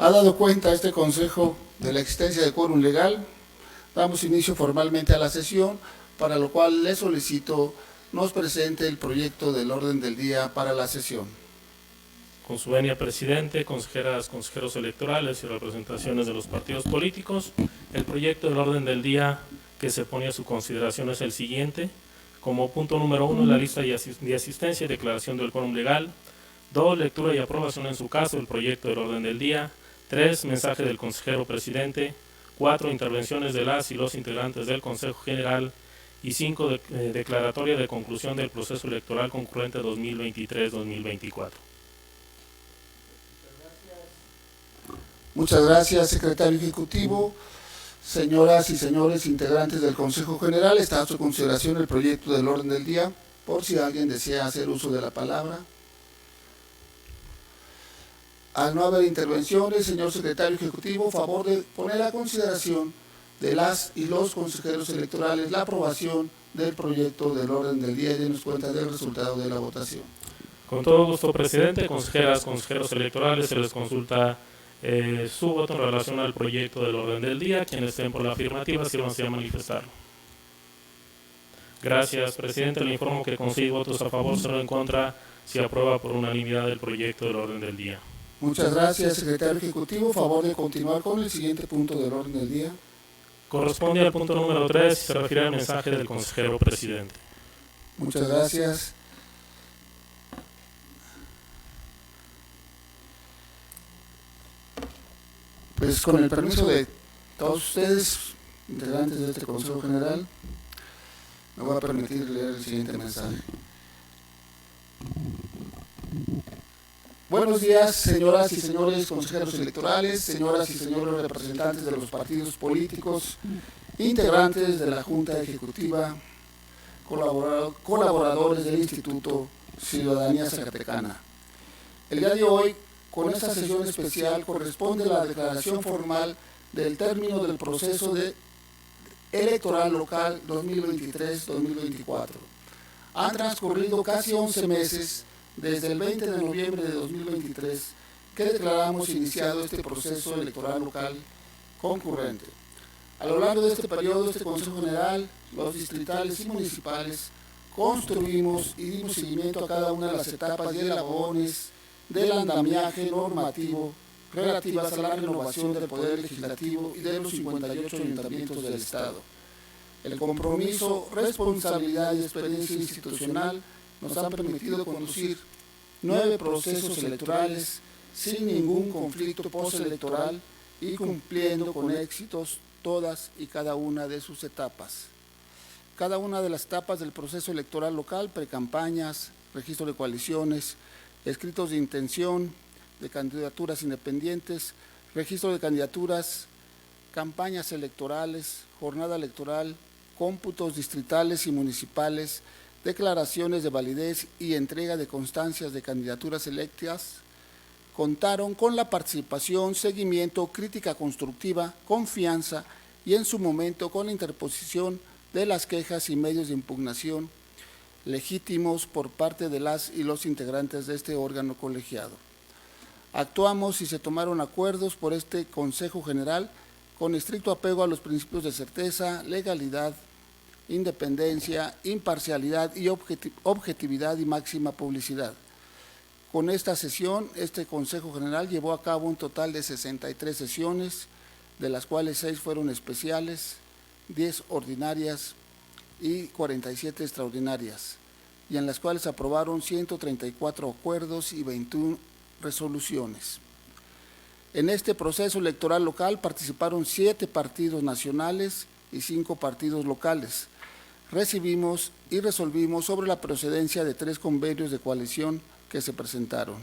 Ha dado cuenta este Consejo de la existencia de quórum legal. Damos inicio formalmente a la sesión, para lo cual le solicito nos presente el proyecto del orden del día para la sesión. Con su venia, presidente, consejeras, consejeros electorales y representaciones de los partidos políticos, el proyecto del orden del día que se pone a su consideración es el siguiente. Como punto número 1, la lista de asistencia y declaración del quórum legal. 2, lectura y aprobación en su caso del proyecto del orden del día. 3, mensaje del consejero presidente. 4, intervenciones de las y los integrantes del Consejo General. Y 5, declaratoria de conclusión del proceso electoral concurrente 2023-2024. Muchas gracias, secretario ejecutivo. Señoras y señores integrantes del Consejo General, está a su consideración el proyecto del orden del día, por si alguien desea hacer uso de la palabra. Al no haber intervenciones, señor secretario ejecutivo, favor de poner a consideración de las y los consejeros electorales la aprobación del proyecto del orden del día y denos cuenta del resultado de la votación. Con todo gusto, presidente, consejeras, consejeros electorales, se les consulta su voto en relación al proyecto del orden del día. Quienes estén por la afirmativa, sírvanse a manifestarlo. Gracias, presidente. Le informo que con 6 votos a favor, 0 en contra, se aprueba por unanimidad el proyecto del orden del día. Muchas gracias, secretario ejecutivo. Favor de continuar con el siguiente punto del orden del día. Corresponde al punto número 3, se refiere al mensaje del consejero presidente. Muchas gracias. Pues con el permiso de todos ustedes, integrantes de este Consejo General, me voy a permitir leer el siguiente mensaje. Buenos días, señoras y señores consejeros electorales, señoras y señores representantes de los partidos políticos, integrantes de la Junta Ejecutiva, colaboradores del Instituto Ciudadanía Zacatecana. El día de hoy, con esta sesión especial, corresponde la declaración formal del término del proceso electoral local 2023-2024. Han transcurrido casi 11 meses desde el 20 de noviembre de 2023 que declaramos iniciado este proceso electoral local concurrente. A lo largo de este periodo, este Consejo General, los distritales y municipales, construimos y dimos seguimiento a cada una de las etapas y eslabones del andamiaje normativo relativas a la renovación del Poder Legislativo y de los 58 ayuntamientos del Estado. El compromiso, responsabilidad y experiencia institucional nos han permitido conducir 9 procesos electorales sin ningún conflicto postelectoral y cumpliendo con éxitos todas y cada una de sus etapas. Cada una de las etapas del proceso electoral local, precampañas, registro de coaliciones, escritos de intención de candidaturas independientes, registro de candidaturas, campañas electorales, jornada electoral, cómputos distritales y municipales, declaraciones de validez y entrega de constancias de candidaturas electas, contaron con la participación, seguimiento, crítica constructiva, confianza y en su momento con la interposición de las quejas y medios de impugnación legítimos por parte de las y los integrantes de este órgano colegiado. Actuamos y se tomaron acuerdos por este Consejo General con estricto apego a los principios de certeza, legalidad, independencia, imparcialidad y objetividad y máxima publicidad. Con esta sesión, este Consejo General llevó a cabo un total de 63 sesiones, de las cuales 6 fueron especiales, 10 ordinarias y 47 extraordinarias, y en las cuales aprobaron 134 acuerdos y 21 resoluciones. En este proceso electoral local participaron 7 partidos nacionales y 5 partidos locales. Recibimos y resolvimos sobre la procedencia de 3 convenios de coalición que se presentaron.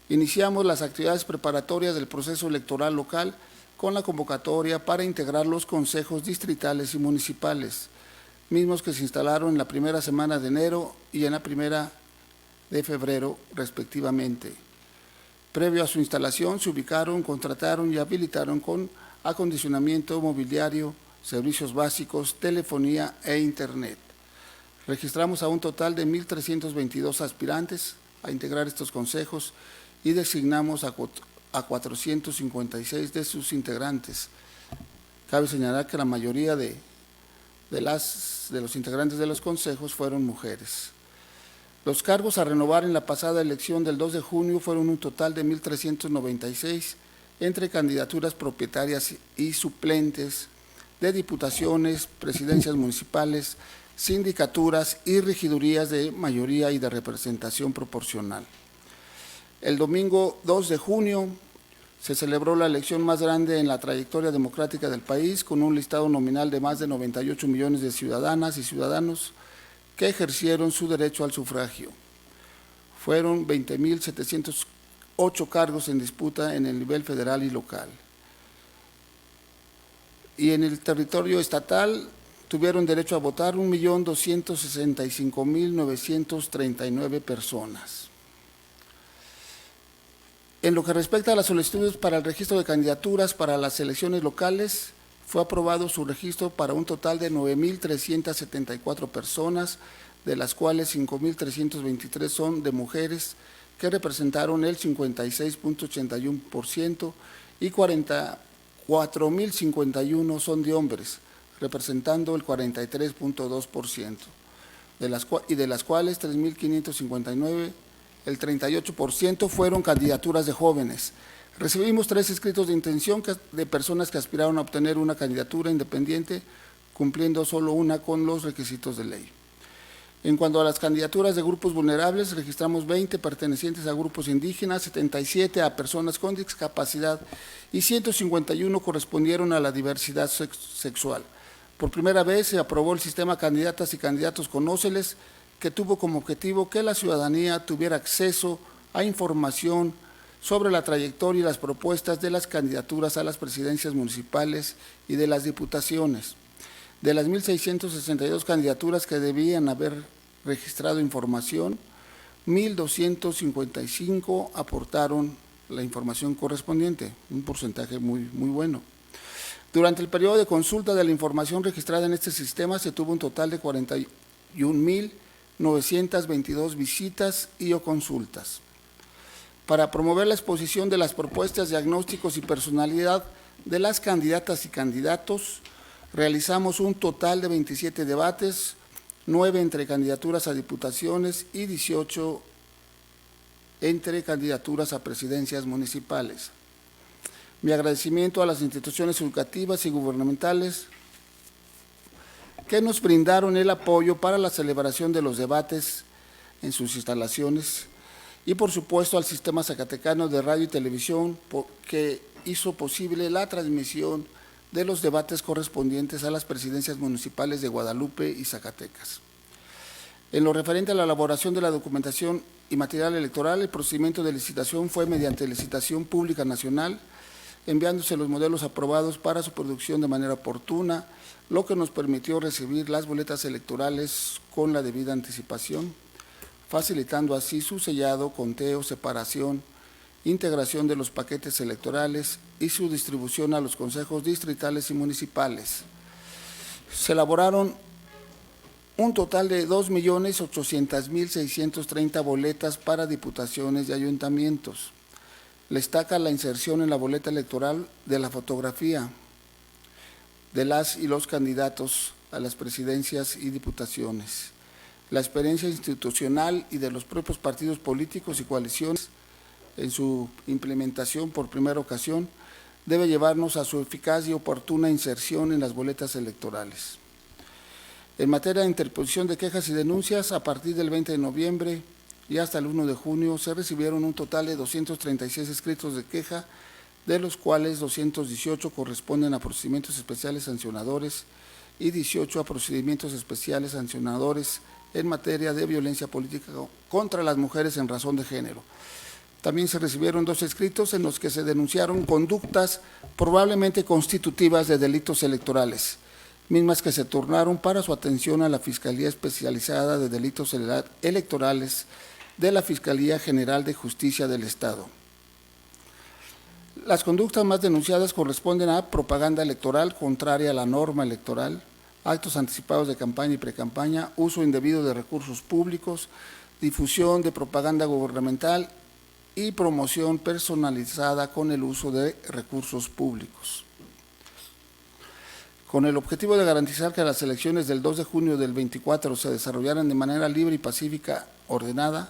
Iniciamos las actividades preparatorias del proceso electoral local con la convocatoria para integrar los consejos distritales y municipales, mismos que se instalaron en la primera semana de enero y en la primera de febrero, respectivamente. Previo a su instalación, se ubicaron, contrataron y habilitaron con acondicionamiento mobiliario, servicios básicos, telefonía e internet. Registramos a un total de 1,322 aspirantes a integrar estos consejos y designamos a a 456 de sus integrantes. Cabe señalar que la mayoría de los integrantes de los consejos fueron mujeres. Los cargos a renovar en la pasada elección del 2 de junio fueron un total de 1,396 entre candidaturas propietarias y suplentes de diputaciones, presidencias municipales, sindicaturas y regidurías de mayoría y de representación proporcional. El domingo 2 de junio se celebró la elección más grande en la trayectoria democrática del país, con un listado nominal de más de 98 millones de ciudadanas y ciudadanos que ejercieron su derecho al sufragio. Fueron 20,708 cargos en disputa en el nivel federal y local. Y en el territorio estatal tuvieron derecho a votar 1,265,939 personas. En lo que respecta a las solicitudes para el registro de candidaturas para las elecciones locales, fue aprobado su registro para un total de 9,374 personas, de las cuales 5,323 son de mujeres, que representaron el 56,81%, y 44,051 son de hombres, representando el 43,2%, y de las cuales 3,559, el 38% fueron candidaturas de jóvenes. Recibimos 3 escritos de intención de personas que aspiraron a obtener una candidatura independiente, cumpliendo solo una con los requisitos de ley. En cuanto a las candidaturas de grupos vulnerables, registramos 20 pertenecientes a grupos indígenas, 77 a personas con discapacidad y 151 correspondieron a la diversidad sexual. Por primera vez se aprobó el sistema Candidatas y Candidatos Conóceles, que tuvo como objetivo que la ciudadanía tuviera acceso a información sobre la trayectoria y las propuestas de las candidaturas a las presidencias municipales y de las diputaciones. De las 1,662 candidaturas que debían haber registrado información, 1,255 aportaron la información correspondiente, un porcentaje muy bueno. Durante el periodo de consulta de la información registrada en este sistema se tuvo un total de 41,922 visitas y o consultas. Para promover la exposición de las propuestas, diagnósticos y personalidad de las candidatas y candidatos, realizamos un total de 27 debates, 9 entre candidaturas a diputaciones y 18 entre candidaturas a presidencias municipales. Mi agradecimiento a las instituciones educativas y gubernamentales que nos brindaron el apoyo para la celebración de los debates en sus instalaciones, y por supuesto al Sistema Zacatecano de Radio y Televisión, que hizo posible la transmisión de los debates correspondientes a las presidencias municipales de Guadalupe y Zacatecas. En lo referente a la elaboración de la documentación y material electoral, el procedimiento de licitación fue mediante licitación pública nacional, enviándose los modelos aprobados para su producción de manera oportuna, lo que nos permitió recibir las boletas electorales con la debida anticipación, facilitando así su sellado, conteo, separación, integración de los paquetes electorales y su distribución a los consejos distritales y municipales. Se elaboraron un total de 2,800,630 boletas para diputaciones y ayuntamientos. Destaca la inserción en la boleta electoral de la fotografía de las y los candidatos a las presidencias y diputaciones, la experiencia institucional y de los propios partidos políticos y coaliciones en su implementación por primera ocasión debe llevarnos a su eficaz y oportuna inserción en las boletas electorales. En materia de interposición de quejas y denuncias, a partir del 20 de noviembre y hasta el 1 de junio se recibieron un total de 236 escritos de queja, de los cuales 218 corresponden a procedimientos especiales sancionadores y 18 a procedimientos especiales sancionadores en materia de violencia política contra las mujeres en razón de género. También se recibieron 2 escritos en los que se denunciaron conductas probablemente constitutivas de delitos electorales, mismas que se turnaron para su atención a la Fiscalía Especializada de Delitos Electorales de la Fiscalía General de Justicia del Estado. Las conductas más denunciadas corresponden a propaganda electoral contraria a la norma electoral, actos anticipados de campaña y precampaña, uso indebido de recursos públicos, difusión de propaganda gubernamental y promoción personalizada con el uso de recursos públicos. Con el objetivo de garantizar que las elecciones del 2 de junio del 24 se desarrollaran de manera libre y pacífica, ordenada,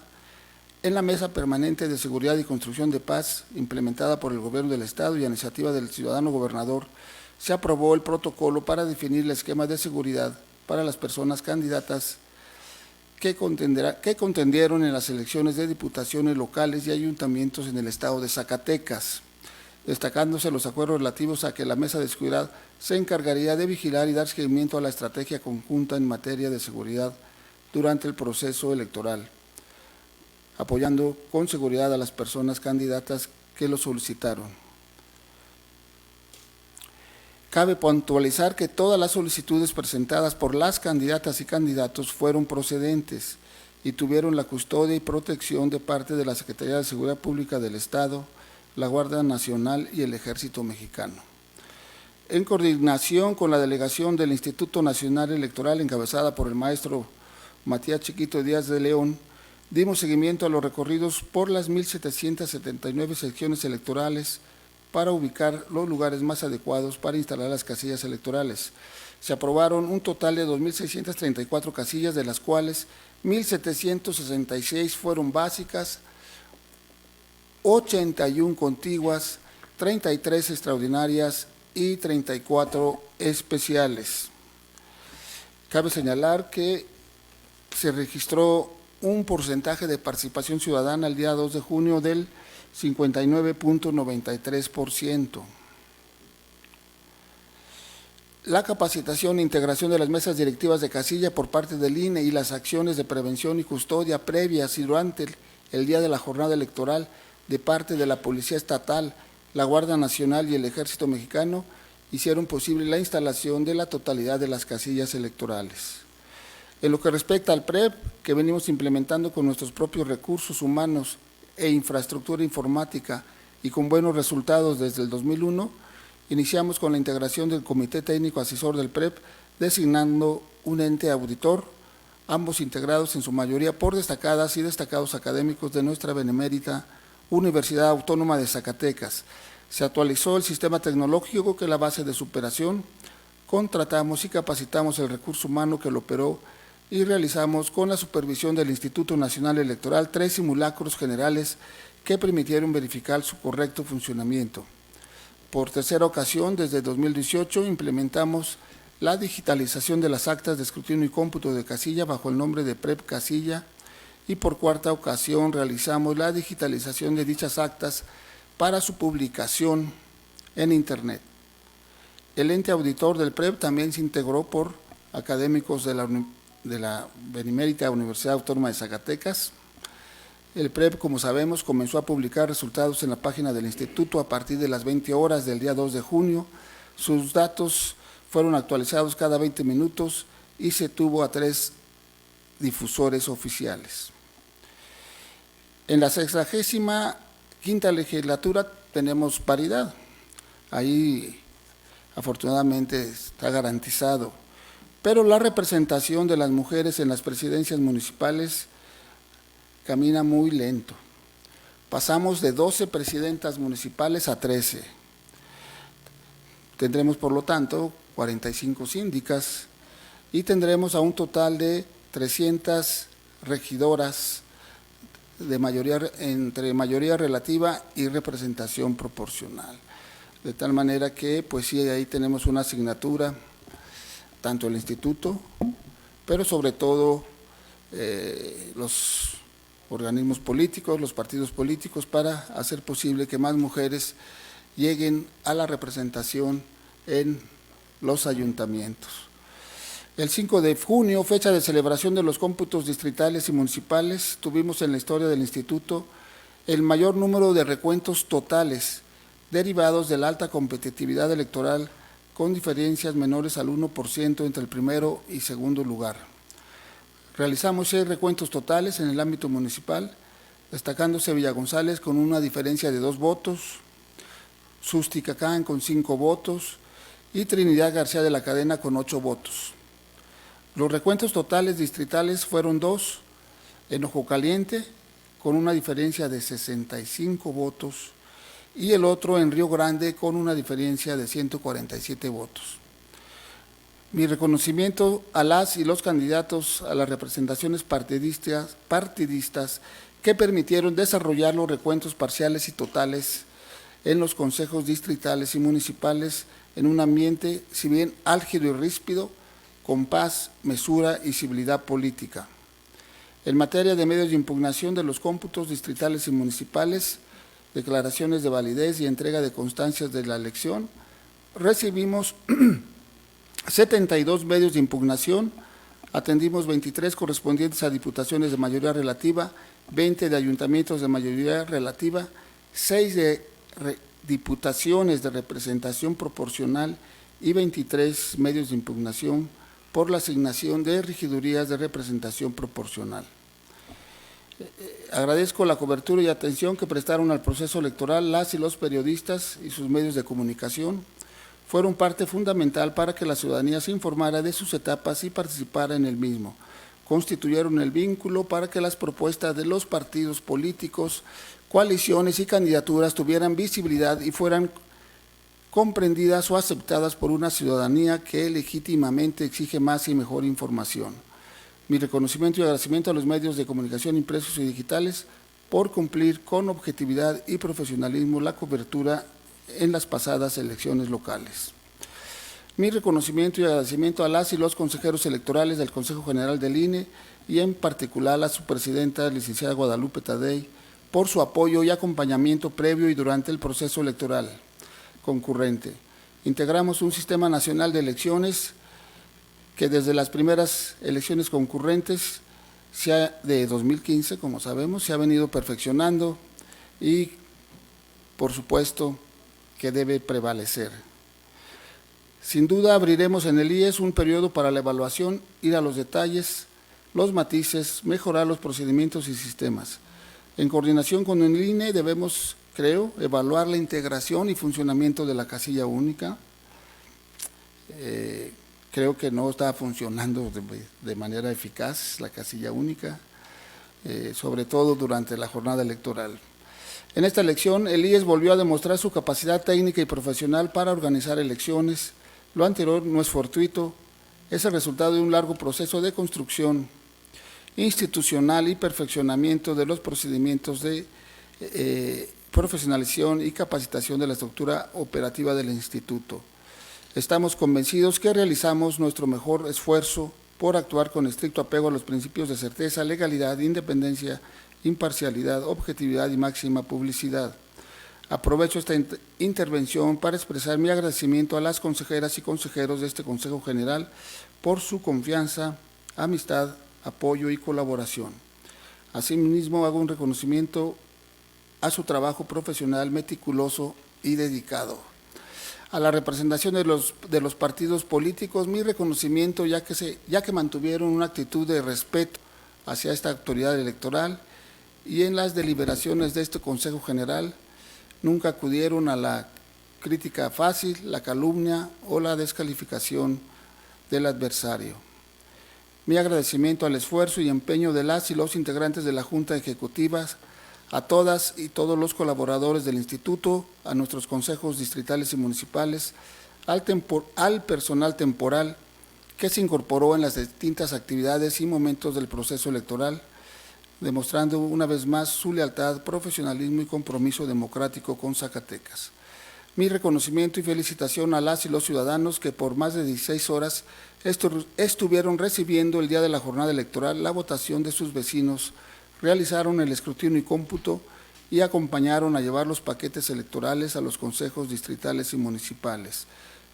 en la Mesa Permanente de Seguridad y Construcción de Paz, implementada por el Gobierno del Estado y a iniciativa del ciudadano gobernador, se aprobó el protocolo para definir el esquema de seguridad para las personas candidatas que contendieron en las elecciones de diputaciones locales y ayuntamientos en el estado de Zacatecas, destacándose los acuerdos relativos a que la Mesa de Seguridad se encargaría de vigilar y dar seguimiento a la estrategia conjunta en materia de seguridad durante el proceso electoral, apoyando con seguridad a las personas candidatas que lo solicitaron. Cabe puntualizar que todas las solicitudes presentadas por las candidatas y candidatos fueron procedentes y tuvieron la custodia y protección de parte de la Secretaría de Seguridad Pública del Estado, la Guardia Nacional y el Ejército Mexicano. En coordinación con la delegación del Instituto Nacional Electoral encabezada por el maestro Matías Chiquito Díaz de León, dimos seguimiento a los recorridos por las 1,779 secciones electorales para ubicar los lugares más adecuados para instalar las casillas electorales. Se aprobaron un total de 2,634 casillas, de las cuales 1,766 fueron básicas, 81 contiguas, 33 extraordinarias y 34 especiales. Cabe señalar que se registró un porcentaje de participación ciudadana el día 2 de junio del 59.93%. La capacitación e integración de las mesas directivas de casilla por parte del INE y las acciones de prevención y custodia previas y durante el día de la jornada electoral de parte de la Policía Estatal, la Guardia Nacional y el Ejército Mexicano hicieron posible la instalación de la totalidad de las casillas electorales. En lo que respecta al PREP, que venimos implementando con nuestros propios recursos humanos e infraestructura informática y con buenos resultados desde el 2001, iniciamos con la integración del Comité Técnico Asesor del PREP, designando un ente auditor, ambos integrados en su mayoría por destacadas y destacados académicos de nuestra benemérita Universidad Autónoma de Zacatecas. Se actualizó el sistema tecnológico que es la base de su operación, contratamos y capacitamos el recurso humano que lo operó y realizamos con la supervisión del Instituto Nacional Electoral 3 simulacros generales que permitieron verificar su correcto funcionamiento. Por tercera ocasión, desde 2018, implementamos la digitalización de las actas de escrutinio y cómputo de casilla bajo el nombre de PREP Casilla, y por cuarta ocasión realizamos la digitalización de dichas actas para su publicación en Internet. El ente auditor del PREP también se integró por académicos de la benemérita Universidad Autónoma de Zacatecas. El PREP, como sabemos, comenzó a publicar resultados en la página del instituto a partir de las 20 horas del día 2 de junio. Sus datos fueron actualizados cada 20 minutos y se tuvo a 3 difusores oficiales. En la 65ª legislatura tenemos paridad. Ahí afortunadamente está garantizado, pero la representación de las mujeres en las presidencias municipales camina muy lento. Pasamos de 12 presidentas municipales a 13. Tendremos, por lo tanto, 45 síndicas y tendremos a un total de 300 regidoras de entre mayoría relativa y representación proporcional. De tal manera que, pues sí, ahí tenemos una asignatura, tanto el instituto, pero sobre todo los organismos políticos, los partidos políticos, para hacer posible que más mujeres lleguen a la representación en los ayuntamientos. El 5 de junio, fecha de celebración de los cómputos distritales y municipales, tuvimos en la historia del instituto el mayor número de recuentos totales derivados de la alta competitividad electoral, con diferencias menores al 1% entre el primero y segundo lugar. Realizamos 6 recuentos totales en el ámbito municipal, destacándose Villa González con una diferencia de 2 votos, Susticacán con 5 votos y Trinidad García de la Cadena con 8 votos. Los recuentos totales distritales fueron 2, en Ojo Caliente, con una diferencia de 65 votos, y el otro en Río Grande con una diferencia de 147 votos. Mi reconocimiento a las y los candidatos a las representaciones partidistas que permitieron desarrollar los recuentos parciales y totales en los consejos distritales y municipales en un ambiente, si bien álgido y ríspido, con paz, mesura y civilidad política. En materia de medios de impugnación de los cómputos distritales y municipales, declaraciones de validez y entrega de constancias de la elección, recibimos 72 medios de impugnación, atendimos 23 correspondientes a diputaciones de mayoría relativa, 20 de ayuntamientos de mayoría relativa, 6 de diputaciones de representación proporcional y 23 medios de impugnación por la asignación de regidurías de representación proporcional. Agradezco la cobertura y atención que prestaron al proceso electoral las y los periodistas y sus medios de comunicación. Fueron parte fundamental para que la ciudadanía se informara de sus etapas y participara en el mismo. Constituyeron el vínculo para que las propuestas de los partidos políticos, coaliciones y candidaturas tuvieran visibilidad y fueran comprendidas o aceptadas por una ciudadanía que legítimamente exige más y mejor información. Mi reconocimiento y agradecimiento a los medios de comunicación impresos y digitales por cumplir con objetividad y profesionalismo la cobertura en las pasadas elecciones locales. Mi reconocimiento y agradecimiento a las y los consejeros electorales del Consejo General del INE y en particular a su presidenta, licenciada Guadalupe Tadei, por su apoyo y acompañamiento previo y durante el proceso electoral concurrente. Integramos un sistema nacional de elecciones que desde las primeras elecciones concurrentes de 2015, como sabemos, se ha venido perfeccionando y, por supuesto, que debe prevalecer. Sin duda, abriremos en el IES un periodo para la evaluación, ir a los detalles, los matices, mejorar los procedimientos y sistemas. En coordinación con el INE debemos, creo, evaluar la integración y funcionamiento de la casilla única. Creo que no está funcionando de manera eficaz la casilla única, sobre todo durante la jornada electoral. En esta elección, el IES volvió a demostrar su capacidad técnica y profesional para organizar elecciones. Lo anterior no es fortuito, es el resultado de un largo proceso de construcción institucional y perfeccionamiento de los procedimientos de profesionalización y capacitación de la estructura operativa del Instituto. Estamos convencidos que realizamos nuestro mejor esfuerzo por actuar con estricto apego a los principios de certeza, legalidad, independencia, imparcialidad, objetividad y máxima publicidad. Aprovecho esta intervención para expresar mi agradecimiento a las consejeras y consejeros de este Consejo General por su confianza, amistad, apoyo y colaboración. Asimismo, hago un reconocimiento a su trabajo profesional, meticuloso y dedicado. A la representación de los partidos políticos, mi reconocimiento ya que mantuvieron una actitud de respeto hacia esta autoridad electoral y en las deliberaciones de este Consejo General nunca acudieron a la crítica fácil, la calumnia o la descalificación del adversario. Mi agradecimiento al esfuerzo y empeño de las y los integrantes de la Junta Ejecutiva, a todas y todos los colaboradores del Instituto, a nuestros consejos distritales y municipales, al personal temporal que se incorporó en las distintas actividades y momentos del proceso electoral, demostrando una vez más su lealtad, profesionalismo y compromiso democrático con Zacatecas. Mi reconocimiento y felicitación a las y los ciudadanos que por más de 16 horas estuvieron recibiendo el día de la jornada electoral la votación de sus vecinos, realizaron el escrutinio y cómputo y acompañaron a llevar los paquetes electorales a los consejos distritales y municipales.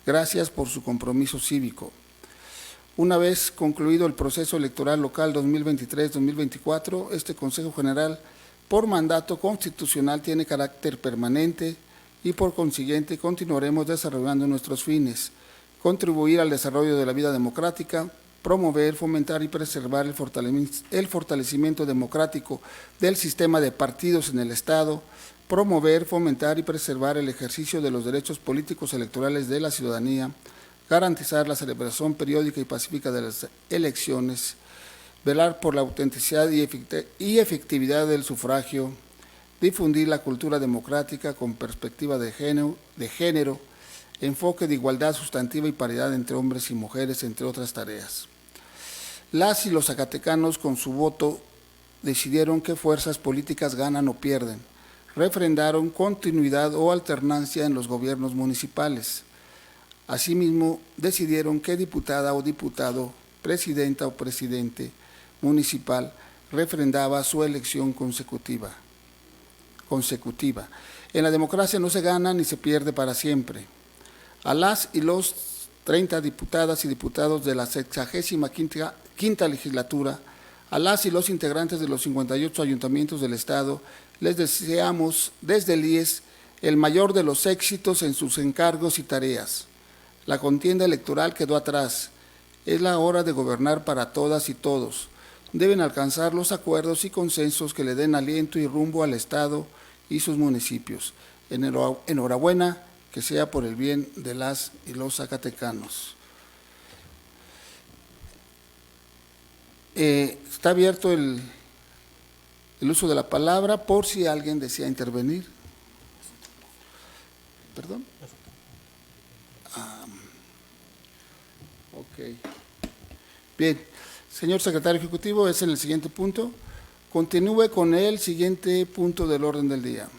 Gracias por su compromiso cívico. Una vez concluido el proceso electoral local 2023-2024, este Consejo General, por mandato constitucional, tiene carácter permanente y por consiguiente continuaremos desarrollando nuestros fines, contribuir al desarrollo de la vida democrática, promover, fomentar y preservar el fortalecimiento democrático del sistema de partidos en el Estado, promover, fomentar y preservar el ejercicio de los derechos políticos electorales de la ciudadanía, garantizar la celebración periódica y pacífica de las elecciones, velar por la autenticidad y efectividad del sufragio, difundir la cultura democrática con perspectiva de género, enfoque de igualdad sustantiva y paridad entre hombres y mujeres, entre otras tareas. Las y los zacatecanos con su voto decidieron qué fuerzas políticas ganan o pierden, refrendaron continuidad o alternancia en los gobiernos municipales. Asimismo, decidieron qué diputada o diputado, presidenta o presidente municipal refrendaba su elección consecutiva. En la democracia no se gana ni se pierde para siempre. A las y los 30 diputadas y diputados de la 65ª legislatura, a las y los integrantes de los 58 ayuntamientos del Estado, les deseamos desde el IES el mayor de los éxitos en sus encargos y tareas. La contienda electoral quedó atrás. Es la hora de gobernar para todas y todos. Deben alcanzar los acuerdos y consensos que le den aliento y rumbo al Estado y sus municipios. Enhorabuena, que sea por el bien de las y los zacatecanos. Está abierto el uso de la palabra por si alguien desea intervenir. ¿Perdón? Ok. Bien, señor secretario ejecutivo, es en el siguiente punto. Continúe con el siguiente punto del orden del día.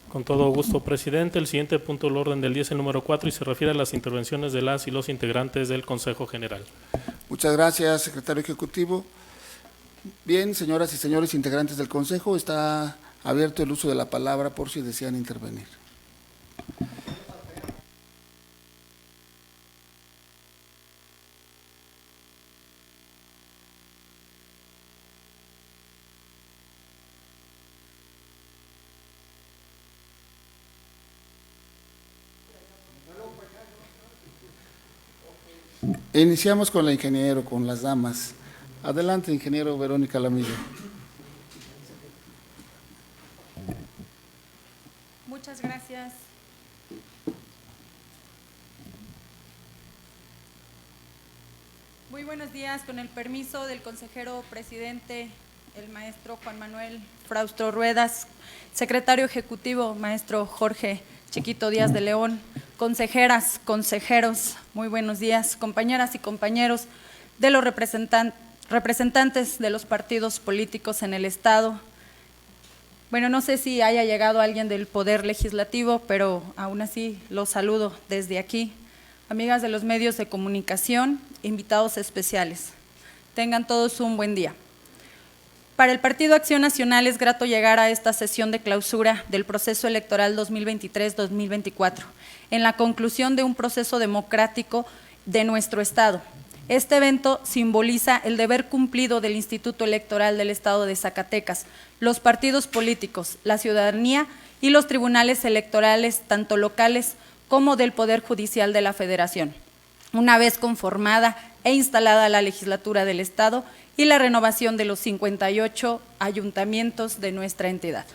Con todo gusto, presidente. El siguiente punto del orden del día es el número 4 y se refiere a las intervenciones de las y los integrantes del Consejo General. Muchas gracias, secretario ejecutivo. Bien, señoras y señores integrantes del Consejo, está abierto el uso de la palabra por si desean intervenir. Iniciamos con la ingeniero, con las damas. Adelante, ingeniero Verónica Lamillo. Muchas gracias. Muy buenos días, con el permiso del consejero presidente, el maestro Juan Manuel Frausto Ruedas, secretario ejecutivo, maestro Jorge Chiquito Díaz de León, consejeras, consejeros, muy buenos días, compañeras y compañeros de los representantes de los partidos políticos en el Estado. Bueno, no sé si haya llegado alguien del Poder Legislativo, pero aún así los saludo desde aquí. Amigas de los medios de comunicación, invitados especiales, tengan todos un buen día. Para el Partido Acción Nacional es grato llegar a esta sesión de clausura del proceso electoral 2023-2024, en la conclusión de un proceso democrático de nuestro Estado. Este evento simboliza el deber cumplido del Instituto Electoral del Estado de Zacatecas, los partidos políticos, la ciudadanía y los tribunales electorales, tanto locales como del Poder Judicial de la Federación, una vez conformada e instalada la legislatura del Estado y la renovación de los 58 ayuntamientos de nuestra entidad.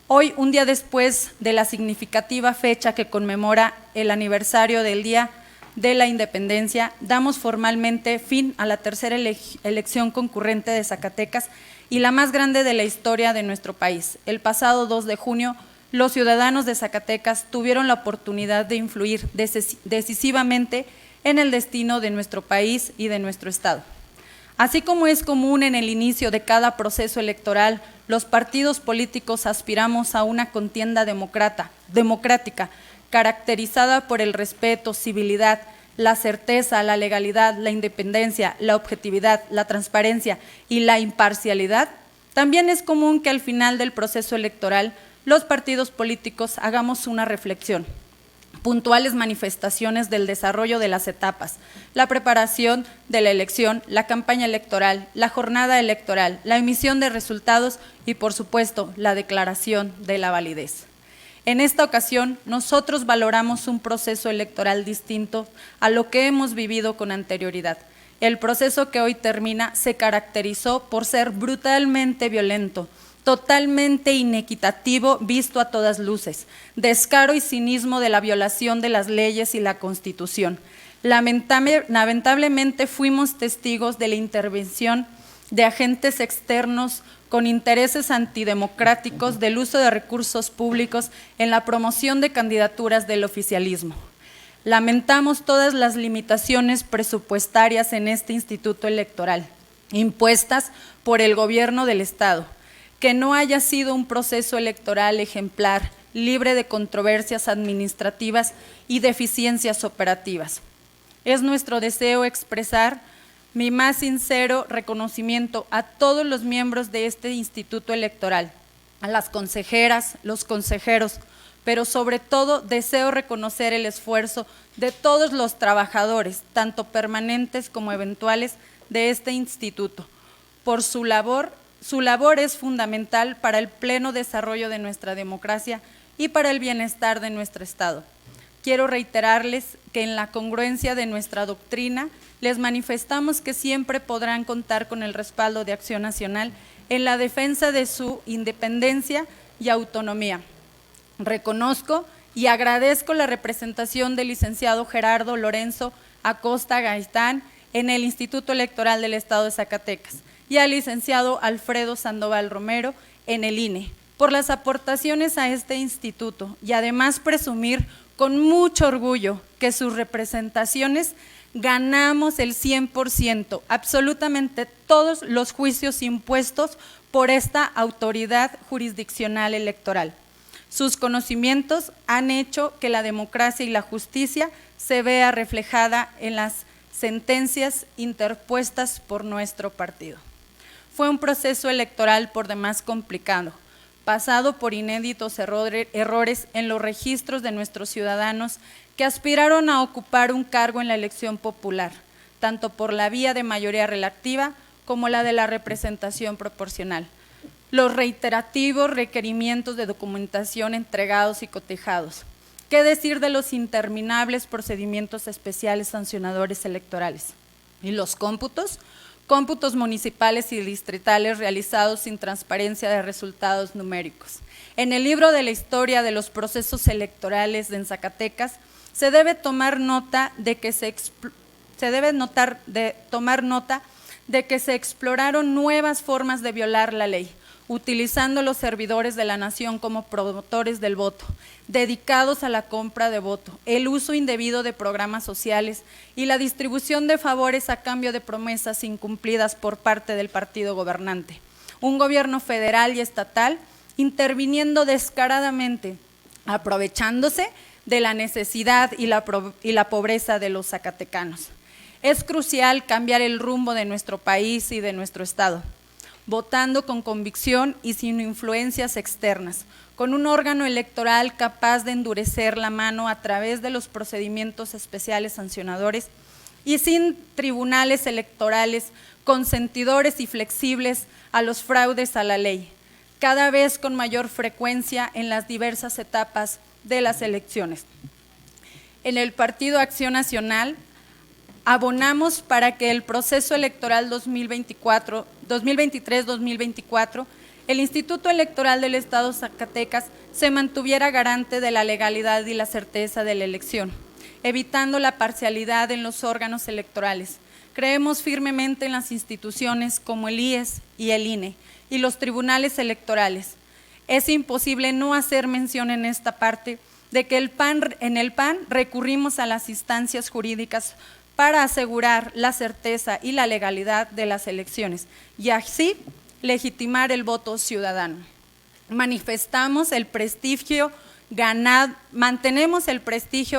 Hoy, un día después de la significativa fecha que conmemora el aniversario del Día de la Independencia, damos formalmente fin a la tercera elección concurrente de Zacatecas y la más grande de la historia de nuestro país. El pasado 2 de junio, los ciudadanos de Zacatecas tuvieron la oportunidad de influir decisivamente en el destino de nuestro país y de nuestro Estado. Así como es común en el inicio de cada proceso electoral, los partidos políticos aspiramos a una contienda democrática, caracterizada por el respeto, civilidad, la certeza, la legalidad, la independencia, la objetividad, la transparencia y la imparcialidad. También es común que al final del proceso electoral los partidos políticos hagamos una reflexión, puntuales manifestaciones del desarrollo de las etapas, la preparación de la elección, la campaña electoral, la jornada electoral, la emisión de resultados y, por supuesto, la declaración de la validez. En esta ocasión, nosotros valoramos un proceso electoral distinto a lo que hemos vivido con anterioridad. El proceso que hoy termina se caracterizó por ser brutalmente violento, totalmente inequitativo visto a todas luces, descaro y cinismo de la violación de las leyes y la Constitución. Lamentablemente fuimos testigos de la intervención de agentes externos con intereses antidemocráticos del uso de recursos públicos en la promoción de candidaturas del oficialismo. Lamentamos todas las limitaciones presupuestarias en este instituto electoral, impuestas por el gobierno del Estado, que no haya sido un proceso electoral ejemplar, libre de controversias administrativas y deficiencias operativas. Es nuestro deseo expresar mi más sincero reconocimiento a todos los miembros de este instituto electoral, a las consejeras, los consejeros, pero sobre todo deseo reconocer el esfuerzo de todos los trabajadores, tanto permanentes como eventuales, de este instituto. Por su labor es fundamental para el pleno desarrollo de nuestra democracia y para el bienestar de nuestro Estado. Quiero reiterarles que en la congruencia de nuestra doctrina les manifestamos que siempre podrán contar con el respaldo de Acción Nacional en la defensa de su independencia y autonomía. Reconozco y agradezco la representación del licenciado Gerardo Lorenzo Acosta Gaitán en el Instituto Electoral del Estado de Zacatecas y al licenciado Alfredo Sandoval Romero en el INE por las aportaciones a este instituto y además presumir con mucho orgullo que sus representaciones ganamos el 100%, absolutamente todos los juicios impuestos por esta autoridad jurisdiccional electoral. Sus conocimientos han hecho que la democracia y la justicia se vea reflejada en las sentencias interpuestas por nuestro partido. Fue un proceso electoral por demás complicado, pasado por inéditos errores en los registros de nuestros ciudadanos que aspiraron a ocupar un cargo en la elección popular, tanto por la vía de mayoría relativa como la de la representación proporcional. Los reiterativos requerimientos de documentación entregados y cotejados. ¿Qué decir de los interminables procedimientos especiales sancionadores electorales? ¿Y los cómputos? Cómputos municipales y distritales realizados sin transparencia de resultados numéricos. En el libro de la historia de los procesos electorales en Zacatecas se debe tomar nota de que se exploraron nuevas formas de violar la ley, utilizando los servidores de la nación como promotores del voto, dedicados a la compra de voto, el uso indebido de programas sociales y la distribución de favores a cambio de promesas incumplidas por parte del partido gobernante. Un gobierno federal y estatal interviniendo descaradamente, aprovechándose de la necesidad y la pobreza de los zacatecanos. Es crucial cambiar el rumbo de nuestro país y de nuestro Estado, votando con convicción y sin influencias externas, con un órgano electoral capaz de endurecer la mano a través de los procedimientos especiales sancionadores y sin tribunales electorales consentidores y flexibles a los fraudes a la ley, cada vez con mayor frecuencia en las diversas etapas de las elecciones. En el Partido Acción Nacional abonamos para que el proceso electoral 2023-2024, el Instituto Electoral del Estado de Zacatecas se mantuviera garante de la legalidad y la certeza de la elección, evitando la parcialidad en los órganos electorales. Creemos firmemente en las instituciones como el IES y el INE y los tribunales electorales. Es imposible no hacer mención en esta parte de que en el PAN recurrimos a las instancias jurídicas para asegurar la certeza y la legalidad de las elecciones y así legitimar el voto ciudadano. Mantenemos el prestigio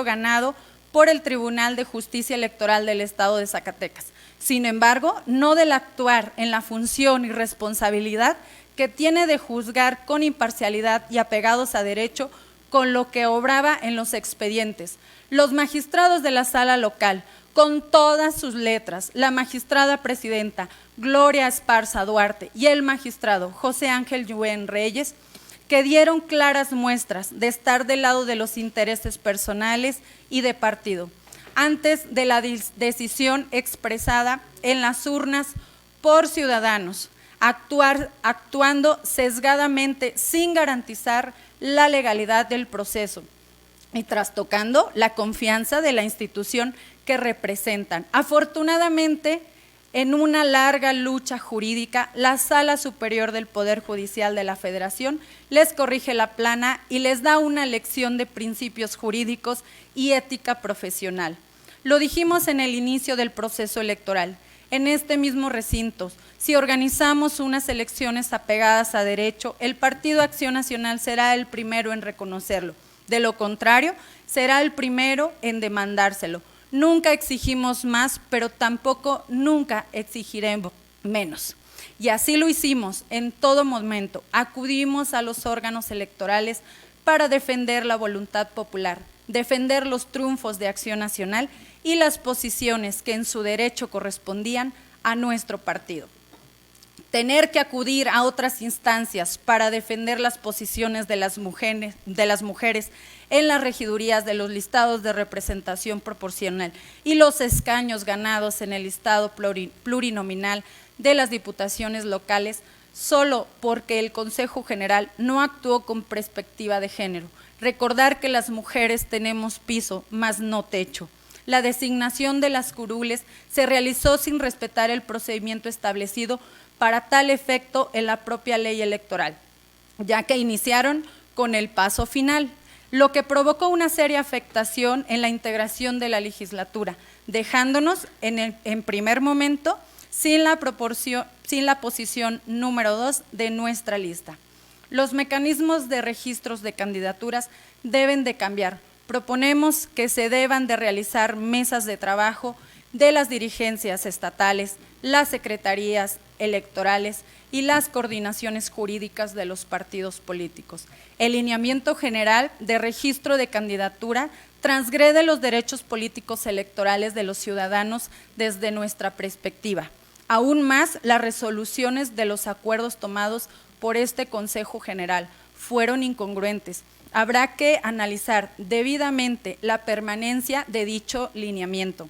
ganado por el Tribunal de Justicia Electoral del Estado de Zacatecas. Sin embargo, no del actuar en la función y responsabilidad que tiene de juzgar con imparcialidad y apegados a derecho con lo que obraba en los expedientes. Los magistrados de la sala local, con todas sus letras, la magistrada presidenta Gloria Esparza Duarte y el magistrado José Ángel Yuen Reyes, que dieron claras muestras de estar del lado de los intereses personales y de partido, antes de la decisión expresada en las urnas por ciudadanos, actuando sesgadamente sin garantizar la legalidad del proceso y trastocando la confianza de la institución que representan. Afortunadamente, en una larga lucha jurídica, la Sala Superior del Poder Judicial de la Federación les corrige la plana y les da una lección de principios jurídicos y ética profesional. Lo dijimos en el inicio del proceso electoral. En este mismo recinto, si organizamos unas elecciones apegadas a derecho, el Partido Acción Nacional será el primero en reconocerlo. De lo contrario, será el primero en demandárselo. Nunca exigimos más, pero tampoco nunca exigiremos menos. Y así lo hicimos en todo momento. Acudimos a los órganos electorales para defender la voluntad popular, defender los triunfos de Acción Nacional y las posiciones que en su derecho correspondían a nuestro partido. Tener que acudir a otras instancias para defender las posiciones de las mujeres en las regidurías de los listados de representación proporcional y los escaños ganados en el listado plurinominal de las diputaciones locales, solo porque el Consejo General no actuó con perspectiva de género. Recordar que las mujeres tenemos piso, mas no techo. La designación de las curules se realizó sin respetar el procedimiento establecido para tal efecto en la propia ley electoral, ya que iniciaron con el paso final, lo que provocó una seria afectación en la integración de la legislatura, dejándonos en primer momento sin la posición número 2 de nuestra lista. Los mecanismos de registros de candidaturas deben de cambiar. Proponemos que se deban de realizar mesas de trabajo de las dirigencias estatales, las secretarías electorales y las coordinaciones jurídicas de los partidos políticos. El lineamiento general de registro de candidatura transgrede los derechos políticos electorales de los ciudadanos desde nuestra perspectiva. Aún más, las resoluciones de los acuerdos tomados por este Consejo General fueron incongruentes. Habrá que analizar debidamente la permanencia de dicho lineamiento.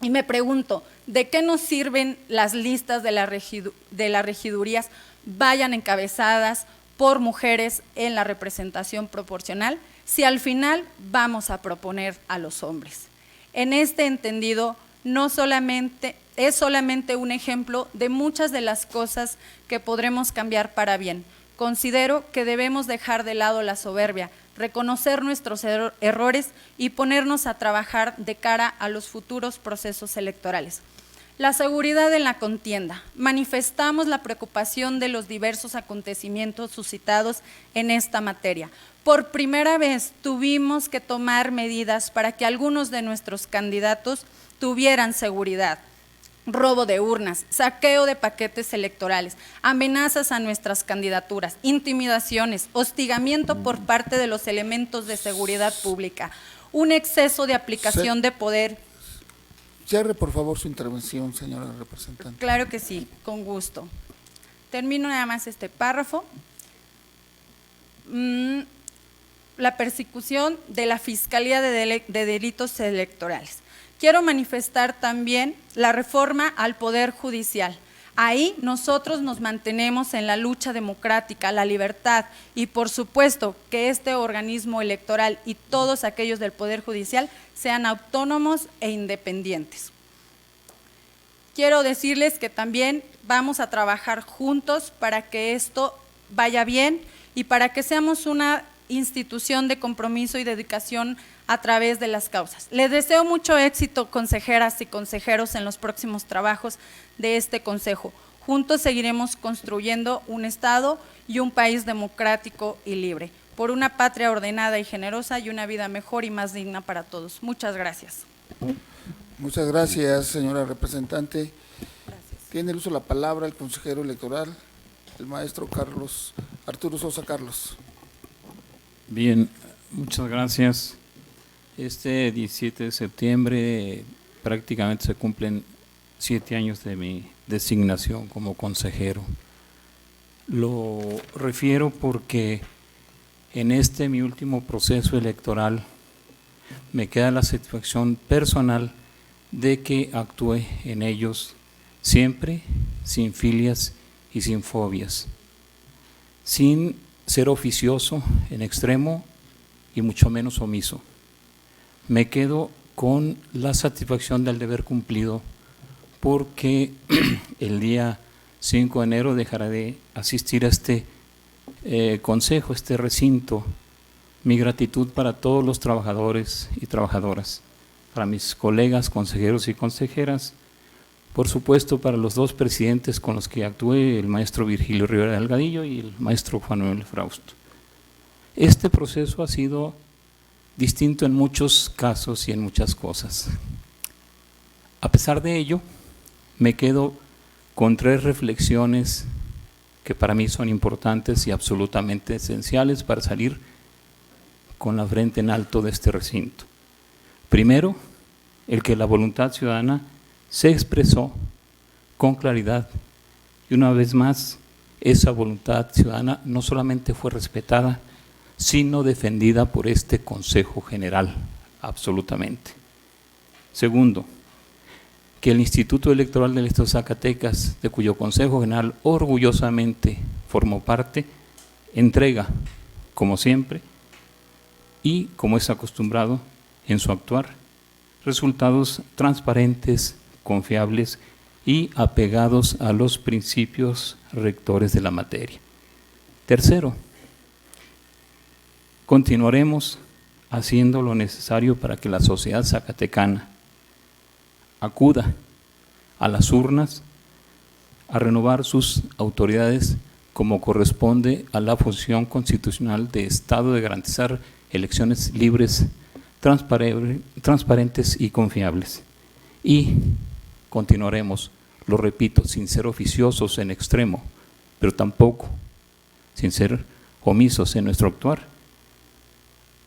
Y me pregunto, ¿de qué nos sirven las listas de las regidurías vayan encabezadas por mujeres en la representación proporcional si al final vamos a proponer a los hombres? En este entendido, es solamente un ejemplo de muchas de las cosas que podremos cambiar para bien. Considero que debemos dejar de lado la soberbia, reconocer nuestros errores y ponernos a trabajar de cara a los futuros procesos electorales. La seguridad en la contienda. Manifestamos la preocupación de los diversos acontecimientos suscitados en esta materia. Por primera vez tuvimos que tomar medidas para que algunos de nuestros candidatos tuvieran seguridad. Robo de urnas, saqueo de paquetes electorales, amenazas a nuestras candidaturas, intimidaciones, hostigamiento por parte de los elementos de seguridad pública, un exceso de aplicación de poder. Cierre, por favor, su intervención, señora representante. Claro que sí, con gusto. Termino nada más este párrafo. La persecución de la Fiscalía de Delitos Electorales. Quiero manifestar también la reforma al Poder Judicial. Ahí nosotros nos mantenemos en la lucha democrática, la libertad y por supuesto que este organismo electoral y todos aquellos del Poder Judicial sean autónomos e independientes. Quiero decirles que también vamos a trabajar juntos para que esto vaya bien y para que seamos una institución de compromiso y dedicación a través de las causas. Les deseo mucho éxito, consejeras y consejeros, en los próximos trabajos de este Consejo. Juntos seguiremos construyendo un Estado y un país democrático y libre, por una patria ordenada y generosa y una vida mejor y más digna para todos. Muchas gracias. Muchas gracias, señora representante. Gracias. Tiene el uso de la palabra el consejero electoral, el maestro Arturo Sosa Carlos. Bien, muchas gracias. Este 17 de septiembre prácticamente se cumplen 7 años de mi designación como consejero. Lo refiero porque en este mi último proceso electoral me queda la satisfacción personal de que actué en ellos siempre sin filias y sin fobias, sin ser oficioso en extremo y mucho menos omiso. Me quedo con la satisfacción del deber cumplido, porque el día 5 de enero dejará de asistir a este consejo, este recinto. Mi gratitud para todos los trabajadores y trabajadoras, para mis colegas consejeros y consejeras, por supuesto para los dos presidentes con los que actué, el maestro Virgilio Rivera Delgadillo y el maestro Juan Manuel Frausto. Este proceso ha sido distinto en muchos casos y en muchas cosas. A pesar de ello, me quedo con 3 reflexiones que para mí son importantes y absolutamente esenciales para salir con la frente en alto de este recinto. Primero, el que la voluntad ciudadana se expresó con claridad y una vez más esa voluntad ciudadana no solamente fue respetada, sino defendida por este Consejo General, absolutamente. Segundo, que el Instituto Electoral del Estado de Zacatecas, de cuyo Consejo General orgullosamente formó parte, entrega, como siempre, y como es acostumbrado en su actuar, resultados transparentes, confiables y apegados a los principios rectores de la materia. Tercero, continuaremos haciendo lo necesario para que la sociedad zacatecana acuda a las urnas a renovar sus autoridades como corresponde a la función constitucional de Estado de garantizar elecciones libres, transparentes y confiables. Y continuaremos, lo repito, sin ser oficiosos en extremo, pero tampoco sin ser omisos en nuestro actuar,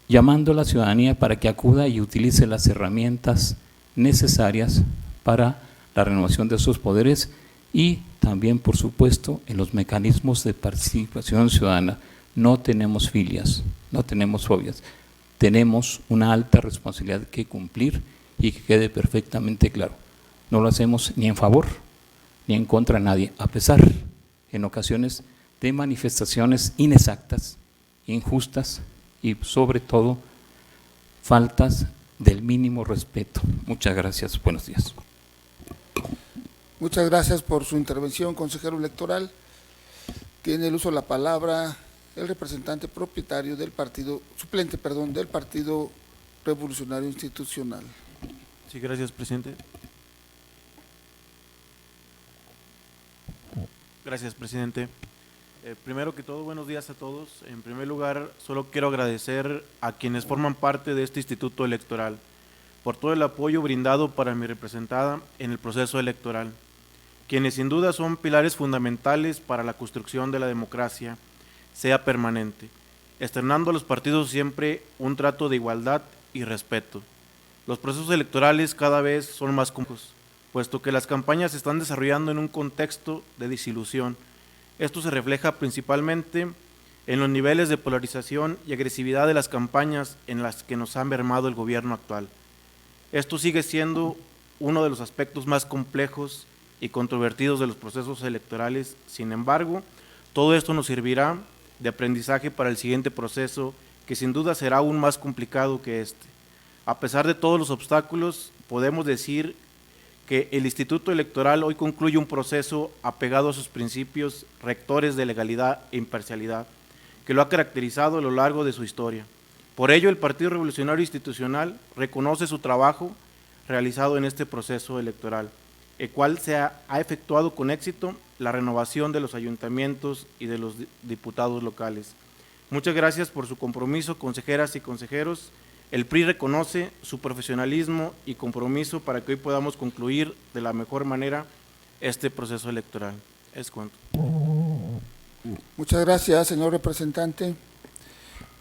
llamando a la ciudadanía para que acuda y utilice las herramientas necesarias para la renovación de sus poderes y también, por supuesto, en los mecanismos de participación ciudadana. No tenemos filias, no tenemos fobias, tenemos una alta responsabilidad que cumplir y que quede perfectamente claro. No lo hacemos ni en favor ni en contra de nadie, a pesar, en ocasiones, de manifestaciones inexactas, injustas y, sobre todo, faltas del mínimo respeto. Muchas gracias. Buenos días. Muchas gracias por su intervención, consejero electoral. Tiene el uso de la palabra el representante propietario del partido, suplente, perdón, del Partido Revolucionario Institucional. Sí, gracias, presidente. Gracias, presidente. Primero que todo, buenos días a todos. En primer lugar, solo quiero agradecer a quienes forman parte de este instituto electoral por todo el apoyo brindado para mi representada en el proceso electoral, quienes sin duda son pilares fundamentales para la construcción de la democracia, sea permanente, externando a los partidos siempre un trato de igualdad y respeto. Los procesos electorales cada vez son más complejos, puesto que las campañas se están desarrollando en un contexto de desilusión. Esto se refleja principalmente en los niveles de polarización y agresividad de las campañas en las que nos ha mermado el gobierno actual. Esto sigue siendo uno de los aspectos más complejos y controvertidos de los procesos electorales. Sin embargo, todo esto nos servirá de aprendizaje para el siguiente proceso, que sin duda será aún más complicado que este. A pesar de todos los obstáculos, podemos decir que el Instituto Electoral hoy concluye un proceso apegado a sus principios rectores de legalidad e imparcialidad, que lo ha caracterizado a lo largo de su historia. Por ello, el Partido Revolucionario Institucional reconoce su trabajo realizado en este proceso electoral, el cual se ha efectuado con éxito la renovación de los ayuntamientos y de los diputados locales. Muchas gracias por su compromiso, consejeras y consejeros. El PRI reconoce su profesionalismo y compromiso para que hoy podamos concluir de la mejor manera este proceso electoral. Es cuanto. Muchas gracias, señor representante.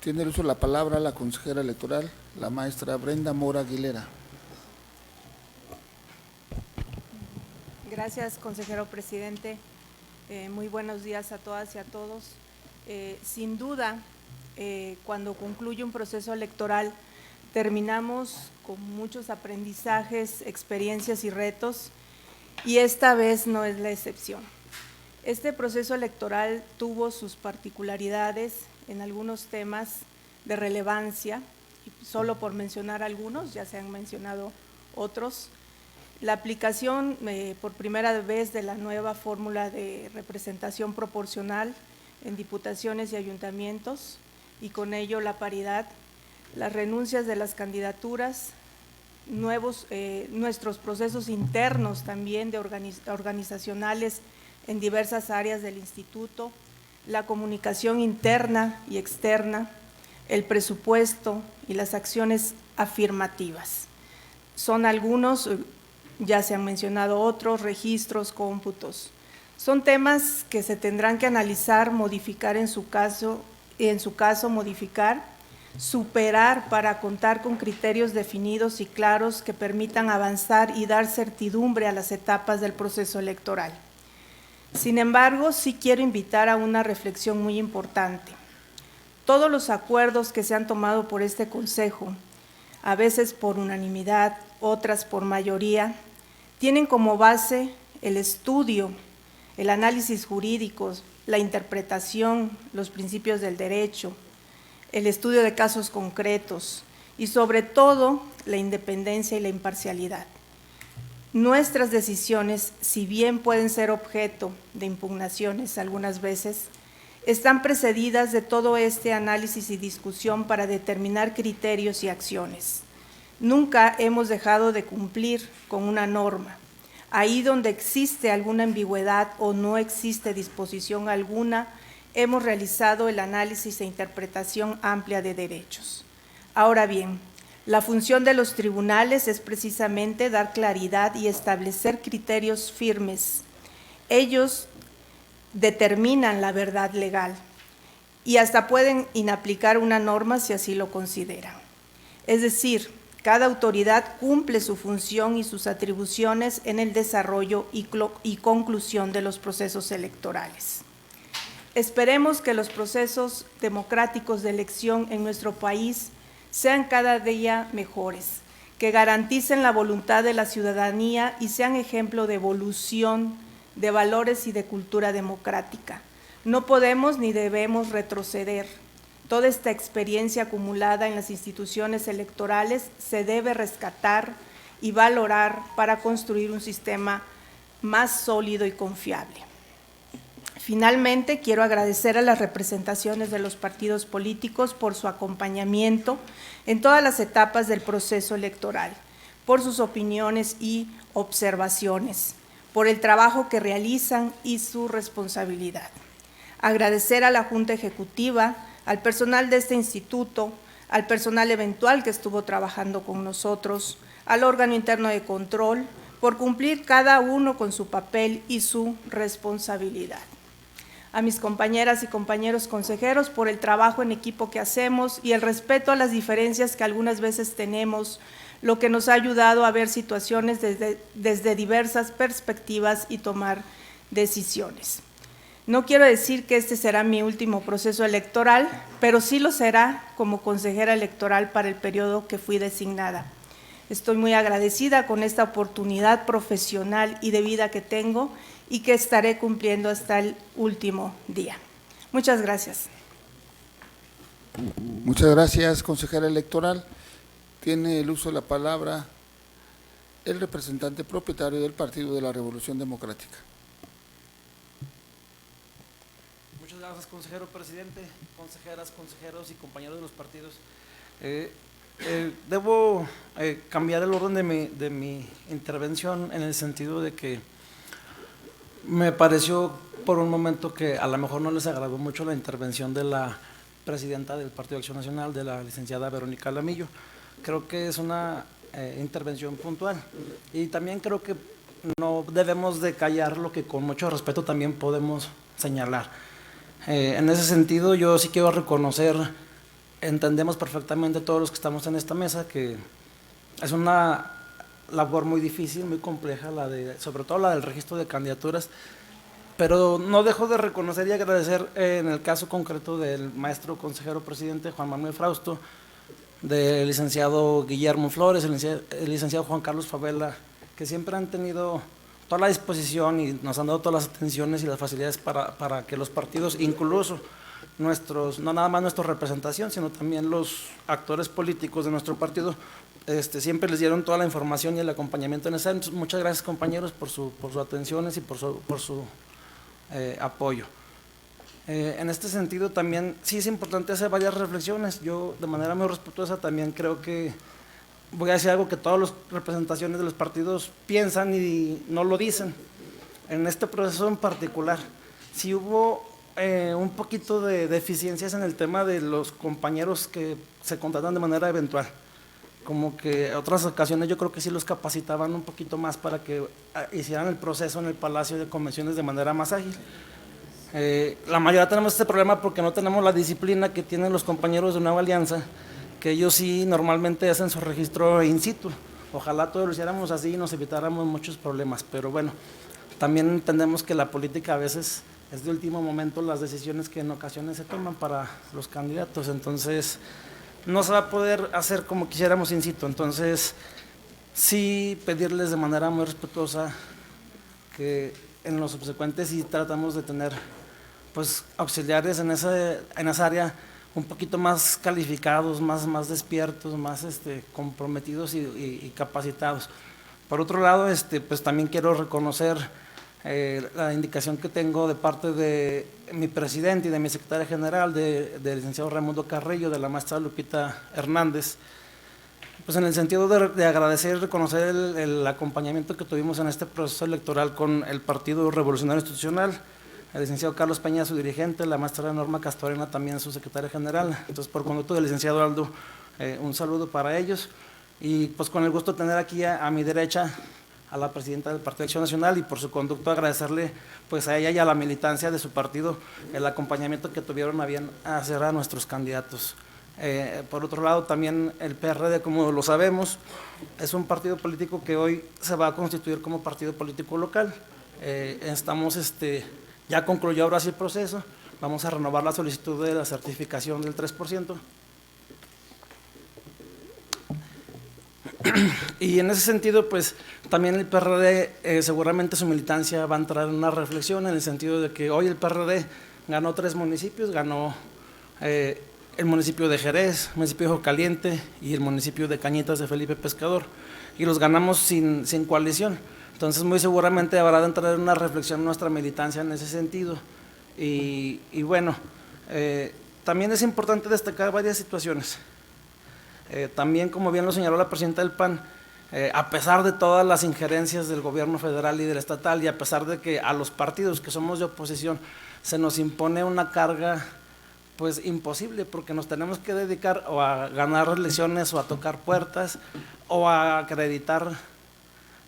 Tiene el uso de la palabra la consejera electoral, la maestra Brenda Mora Aguilera. Gracias, consejero presidente. Muy buenos días a todas y a todos. Sin duda, cuando concluye un proceso electoral, terminamos con muchos aprendizajes, experiencias y retos, y esta vez no es la excepción. Este proceso electoral tuvo sus particularidades en algunos temas de relevancia, solo por mencionar algunos, ya se han mencionado otros. La aplicación por primera vez de la nueva fórmula de representación proporcional en diputaciones y ayuntamientos, y con ello la paridad, las renuncias de las candidaturas, nuestros procesos internos también de organizacionales en diversas áreas del instituto, la comunicación interna y externa, el presupuesto y las acciones afirmativas. Son algunos, ya se han mencionado otros, registros, cómputos. Son temas que se tendrán que analizar, modificar en su caso modificar, superar para contar con criterios definidos y claros que permitan avanzar y dar certidumbre a las etapas del proceso electoral. Sin embargo, sí quiero invitar a una reflexión muy importante. Todos los acuerdos que se han tomado por este Consejo, a veces por unanimidad, otras por mayoría, tienen como base el estudio, el análisis jurídico, la interpretación, los principios del derecho, el estudio de casos concretos y sobre todo la independencia y la imparcialidad. Nuestras decisiones, si bien pueden ser objeto de impugnaciones algunas veces, están precedidas de todo este análisis y discusión para determinar criterios y acciones. Nunca hemos dejado de cumplir con una norma. Ahí donde existe alguna ambigüedad o no existe disposición alguna, hemos realizado el análisis e interpretación amplia de derechos. Ahora bien, la función de los tribunales es precisamente dar claridad y establecer criterios firmes. Ellos determinan la verdad legal y hasta pueden inaplicar una norma si así lo consideran. Es decir, cada autoridad cumple su función y sus atribuciones en el desarrollo y conclusión de los procesos electorales. Esperemos que los procesos democráticos de elección en nuestro país sean cada día mejores, que garanticen la voluntad de la ciudadanía y sean ejemplo de evolución, de valores y de cultura democrática. No podemos ni debemos retroceder. Toda esta experiencia acumulada en las instituciones electorales se debe rescatar y valorar para construir un sistema más sólido y confiable. Finalmente, quiero agradecer a las representaciones de los partidos políticos por su acompañamiento en todas las etapas del proceso electoral, por sus opiniones y observaciones, por el trabajo que realizan y su responsabilidad. Agradecer a la Junta Ejecutiva, al personal de este instituto, al personal eventual que estuvo trabajando con nosotros, al órgano interno de control, por cumplir cada uno con su papel y su responsabilidad. A mis compañeras y compañeros consejeros por el trabajo en equipo que hacemos y el respeto a las diferencias que algunas veces tenemos, lo que nos ha ayudado a ver situaciones desde diversas perspectivas y tomar decisiones. No quiero decir que este será mi último proceso electoral, pero sí lo será como consejera electoral para el periodo que fui designada. Estoy muy agradecida con esta oportunidad profesional y de vida que tengo y que estaré cumpliendo hasta el último día. Muchas gracias. Muchas gracias, consejera electoral. Tiene el uso de la palabra el representante propietario del Partido de la Revolución Democrática. Muchas gracias, consejero presidente, consejeras, consejeros y compañeros de los partidos. Debo cambiar el orden de mi intervención en el sentido de que me pareció por un momento que a lo mejor no les agradó mucho la intervención de la presidenta del Partido de Acción Nacional, de la licenciada Verónica Lamillo. Creo que es una intervención puntual y también creo que no debemos de callar lo que con mucho respeto también podemos señalar. En ese sentido yo sí quiero reconocer, entendemos perfectamente todos los que estamos en esta mesa que es una labor muy difícil, muy compleja, sobre todo la del registro de candidaturas, pero no dejo de reconocer y agradecer en el caso concreto del maestro consejero presidente Juan Manuel Frausto, del licenciado Guillermo Flores, el licenciado Juan Carlos Favela, que siempre han tenido toda la disposición y nos han dado todas las atenciones y las facilidades para que los partidos, incluso no nada más nuestra representación, sino también los actores políticos de nuestro partido, siempre les dieron toda la información y el acompañamiento necesario. Entonces, muchas gracias, compañeros, por sus atenciones y por su apoyo. En este sentido también sí es importante hacer varias reflexiones. Yo, de manera muy respetuosa, también creo que voy a decir algo que todas las representaciones de los partidos piensan y no lo dicen. En este proceso en particular, sí hubo un poquito de deficiencias en el tema de los compañeros que se contratan de manera eventual. Como que en otras ocasiones yo creo que sí los capacitaban un poquito más para que hicieran el proceso en el Palacio de Convenciones de manera más ágil. La mayoría tenemos este problema porque no tenemos la disciplina que tienen los compañeros de Nueva Alianza, que ellos sí normalmente hacen su registro in situ. Ojalá todos lo hiciéramos así y nos evitáramos muchos problemas, pero bueno, también entendemos que la política a veces es de último momento las decisiones que en ocasiones se toman para los candidatos, entonces no se va a poder hacer como quisiéramos in situ. Entonces sí pedirles de manera muy respetuosa que en los subsecuentes sí tratamos de tener pues auxiliares en esa área un poquito más calificados, más despiertos, más comprometidos y capacitados. Por otro lado, pues también quiero reconocer la indicación que tengo de parte de mi presidente y de mi secretaria general, del licenciado Raimundo Carrillo, de la maestra Lupita Hernández, pues en el sentido de agradecer y reconocer el acompañamiento que tuvimos en este proceso electoral con el Partido Revolucionario Institucional, el licenciado Carlos Peña, su dirigente, la maestra Norma Castorena, también su secretaria general. Entonces, por conducto del licenciado Aldo, un saludo para ellos. Y pues con el gusto de tener aquí a mi derecha a la presidenta del Partido de Acción Nacional y por su conducto agradecerle pues a ella y a la militancia de su partido el acompañamiento que tuvieron a bien hacer a nuestros candidatos. Por otro lado, también el PRD, como lo sabemos, es un partido político que hoy se va a constituir como partido político local. Ya concluyó ahora sí el proceso, vamos a renovar la solicitud de la certificación del 3%. Y en ese sentido, pues también el PRD, seguramente su militancia va a entrar en una reflexión en el sentido de que hoy el PRD ganó 3 municipios, ganó el municipio de Jerez, el municipio de Ojo Caliente y el municipio de Cañitas de Felipe Pescador, y los ganamos sin coalición. Entonces, muy seguramente habrá de entrar en una reflexión nuestra militancia en ese sentido. Y bueno, también es importante destacar varias situaciones. También, como bien lo señaló la presidenta del PAN, a pesar de todas las injerencias del gobierno federal y del estatal, y a pesar de que a los partidos que somos de oposición se nos impone una carga pues imposible, porque nos tenemos que dedicar o a ganar elecciones o a tocar puertas o a acreditar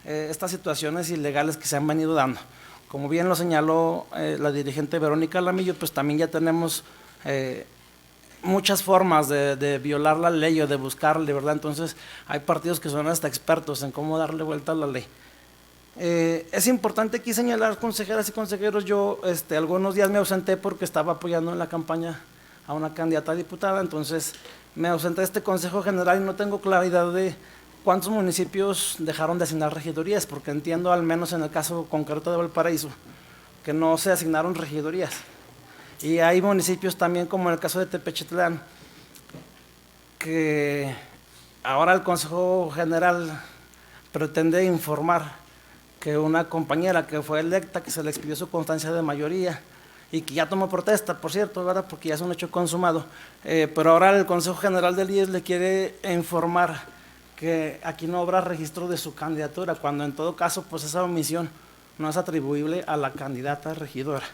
estas situaciones ilegales que se han venido dando. Como bien lo señaló la dirigente Verónica Lamillo, pues también ya tenemos muchas formas de violar la ley o de buscarle, ¿verdad? Entonces hay partidos que son hasta expertos en cómo darle vuelta a la ley. Es importante aquí señalar, consejeras y consejeros, yo algunos días me ausenté porque estaba apoyando en la campaña a una candidata a diputada, entonces me ausenté de este Consejo General y no tengo claridad de cuántos municipios dejaron de asignar regidurías, porque entiendo, al menos en el caso concreto de Valparaíso, que no se asignaron regidurías. Y hay municipios también, como en el caso de Tepechitlán, que ahora el Consejo General pretende informar que una compañera que fue electa, que se le expidió su constancia de mayoría y que ya tomó protesta, por cierto, ¿verdad? Porque ya es un hecho consumado, pero ahora el Consejo General del IES le quiere informar que aquí no habrá registro de su candidatura, cuando en todo caso pues esa omisión no es atribuible a la candidata regidora.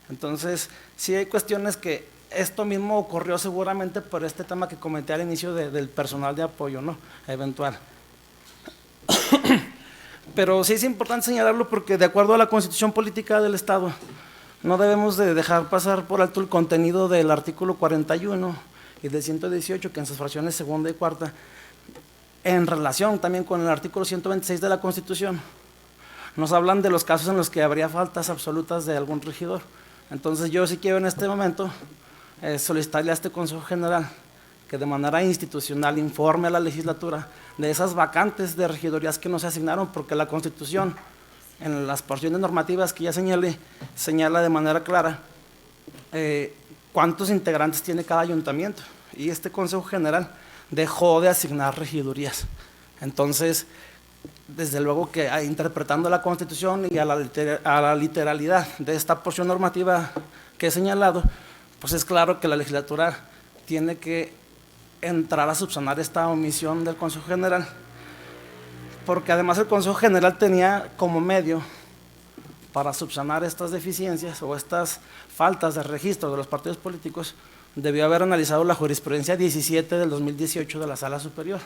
Entonces, sí hay cuestiones que esto mismo ocurrió seguramente por este tema que comenté al inicio del personal de apoyo, ¿no? Eventual. Pero sí es importante señalarlo porque de acuerdo a la Constitución Política del Estado, no debemos de dejar pasar por alto el contenido del artículo 41 y del 118, que en sus fracciones segunda y cuarta, en relación también con el artículo 126 de la Constitución, nos hablan de los casos en los que habría faltas absolutas de algún regidor. Entonces yo sí quiero en este momento solicitarle a este Consejo General que de manera institucional informe a la legislatura de esas vacantes de regidorías que no se asignaron, porque la Constitución, en las porciones normativas que ya señala de manera clara cuántos integrantes tiene cada ayuntamiento, y este Consejo General dejó de asignar regidurías. Entonces, desde luego que interpretando la Constitución y a la literalidad de esta porción normativa que he señalado, pues es claro que la legislatura tiene que entrar a subsanar esta omisión del Consejo General, porque además el Consejo General tenía como medio para subsanar estas deficiencias o estas faltas de registro de los partidos políticos, debió haber analizado la jurisprudencia 17 del 2018 de la Sala Superior,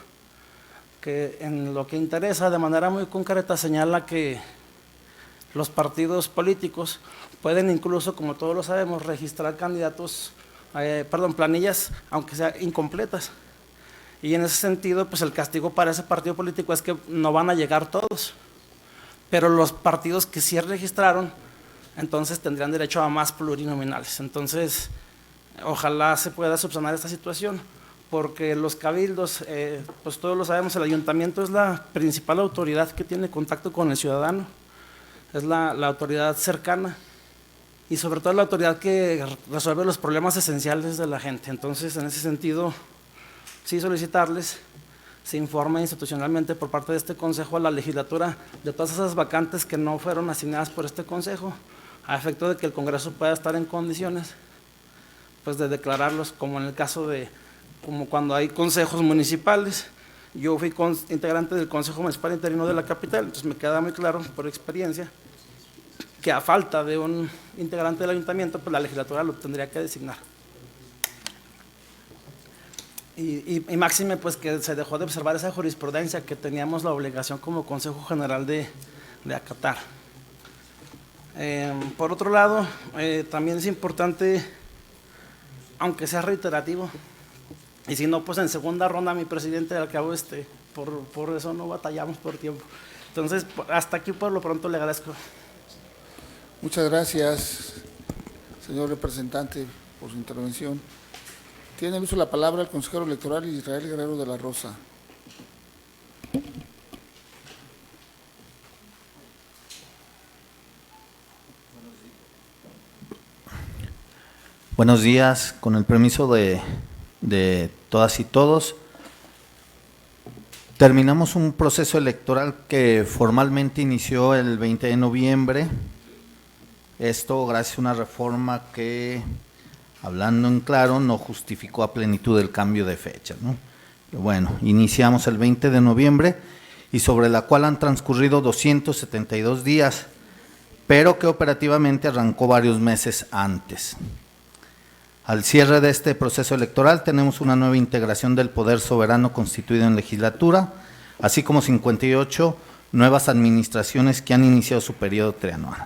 que en lo que interesa de manera muy concreta señala que los partidos políticos pueden incluso, como todos lo sabemos, registrar planillas, aunque sean incompletas. Y en ese sentido, pues el castigo para ese partido político es que no van a llegar todos. Pero los partidos que sí registraron, entonces tendrían derecho a más plurinominales. Entonces, ojalá se pueda subsanar esta situación, porque los cabildos, pues todos lo sabemos, el ayuntamiento es la principal autoridad que tiene contacto con el ciudadano, es la autoridad cercana y sobre todo la autoridad que resuelve los problemas esenciales de la gente. Entonces, en ese sentido, sí solicitarles se informe institucionalmente por parte de este Consejo a la legislatura de todas esas vacantes que no fueron asignadas por este Consejo, a efecto de que el Congreso pueda estar en condiciones pues de declararlos, como en el caso de, como cuando hay consejos municipales. Yo fui integrante del Consejo Municipal Interino de la capital, entonces me queda muy claro por experiencia que a falta de un integrante del ayuntamiento, pues la legislatura lo tendría que designar. Y máxime pues que se dejó de observar esa jurisprudencia que teníamos la obligación como Consejo General de acatar. Por otro lado, también es importante, aunque sea reiterativo, y si no, pues en segunda ronda mi presidente, al cabo por eso no batallamos por tiempo. Entonces, hasta aquí por lo pronto le agradezco. Muchas gracias, señor representante, por su intervención. Tiene uso la palabra el consejero electoral Israel Guerrero de la Rosa. Buenos días, con el permiso de todas y todos. Terminamos un proceso electoral que formalmente inició el 20 de noviembre. Esto gracias a una reforma que, hablando en claro, no justificó a plenitud el cambio de fecha, ¿no? Bueno, iniciamos el 20 de noviembre y sobre la cual han transcurrido 272 días, pero que operativamente arrancó varios meses antes. Al cierre de este proceso electoral tenemos una nueva integración del poder soberano constituido en legislatura, así como 58 nuevas administraciones que han iniciado su periodo trianual.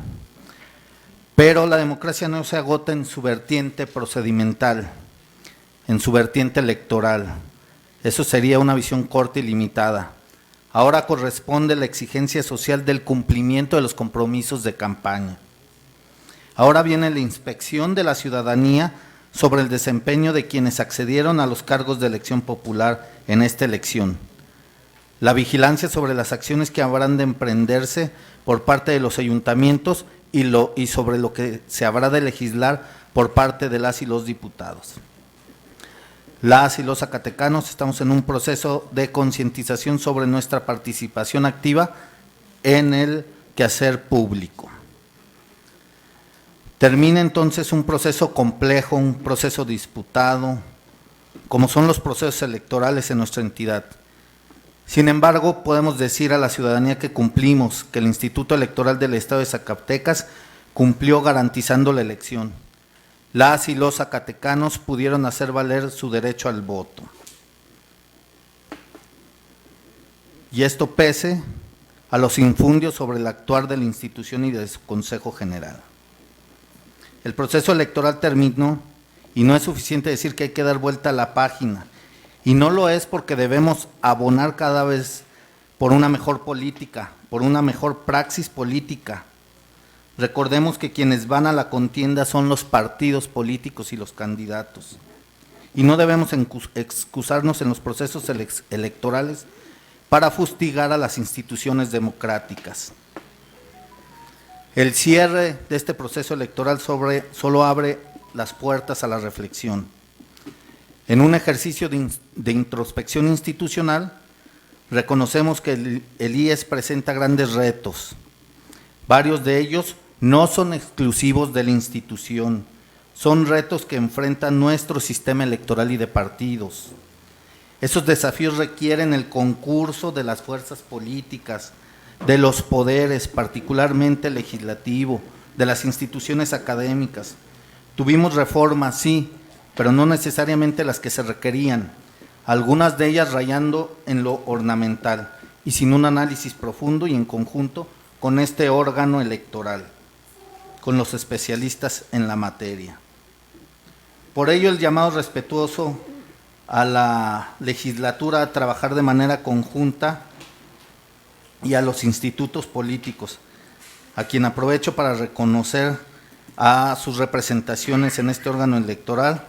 Pero la democracia no se agota en su vertiente procedimental, en su vertiente electoral. Eso sería una visión corta y limitada. Ahora corresponde la exigencia social del cumplimiento de los compromisos de campaña. Ahora viene la inspección de la ciudadanía sobre el desempeño de quienes accedieron a los cargos de elección popular en esta elección. La vigilancia sobre las acciones que habrán de emprenderse por parte de los ayuntamientos y sobre lo que se habrá de legislar por parte de las y los diputados. Las y los zacatecanos estamos en un proceso de concientización sobre nuestra participación activa en el quehacer público. Termina entonces un proceso complejo, un proceso disputado, como son los procesos electorales en nuestra entidad. Sin embargo, podemos decir a la ciudadanía que cumplimos, que el Instituto Electoral del Estado de Zacatecas cumplió garantizando la elección. Las y los zacatecanos pudieron hacer valer su derecho al voto. Y esto pese a los infundios sobre el actuar de la institución y de su Consejo General. El proceso electoral terminó y no es suficiente decir que hay que dar vuelta a la página. Y no lo es porque debemos abonar cada vez por una mejor política, por una mejor praxis política. Recordemos que quienes van a la contienda son los partidos políticos y los candidatos. Y no debemos excusarnos en los procesos electorales para fustigar a las instituciones democráticas. El cierre de este proceso electoral solo abre las puertas a la reflexión. En un ejercicio de introspección institucional, reconocemos que el IES presenta grandes retos. Varios de ellos no son exclusivos de la institución, son retos que enfrentan nuestro sistema electoral y de partidos. Esos desafíos requieren el concurso de las fuerzas políticas, de los poderes, particularmente legislativo, de las instituciones académicas. Tuvimos reformas, sí, pero no necesariamente las que se requerían, algunas de ellas rayando en lo ornamental y sin un análisis profundo y en conjunto con este órgano electoral, con los especialistas en la materia. Por ello, el llamado respetuoso a la legislatura a trabajar de manera conjunta y a los institutos políticos, a quien aprovecho para reconocer a sus representaciones en este órgano electoral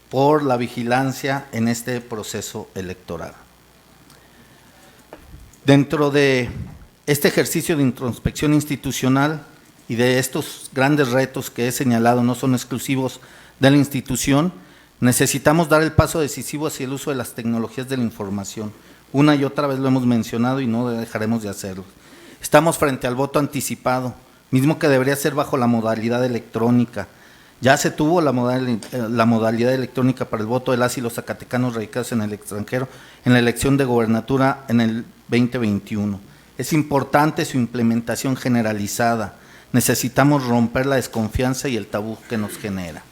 por la vigilancia en este proceso electoral. Dentro de este ejercicio de introspección institucional y de estos grandes retos que he señalado, no son exclusivos de la institución, necesitamos dar el paso decisivo hacia el uso de las tecnologías de la información. Una y otra vez lo hemos mencionado y no dejaremos de hacerlo. Estamos frente al voto anticipado, mismo que debería ser bajo la modalidad electrónica. Ya se tuvo la modalidad electrónica para el voto de las y los zacatecanos radicados en el extranjero en la elección de gobernatura en el 2021. Es importante su implementación generalizada. Necesitamos romper la desconfianza y el tabú que nos genera.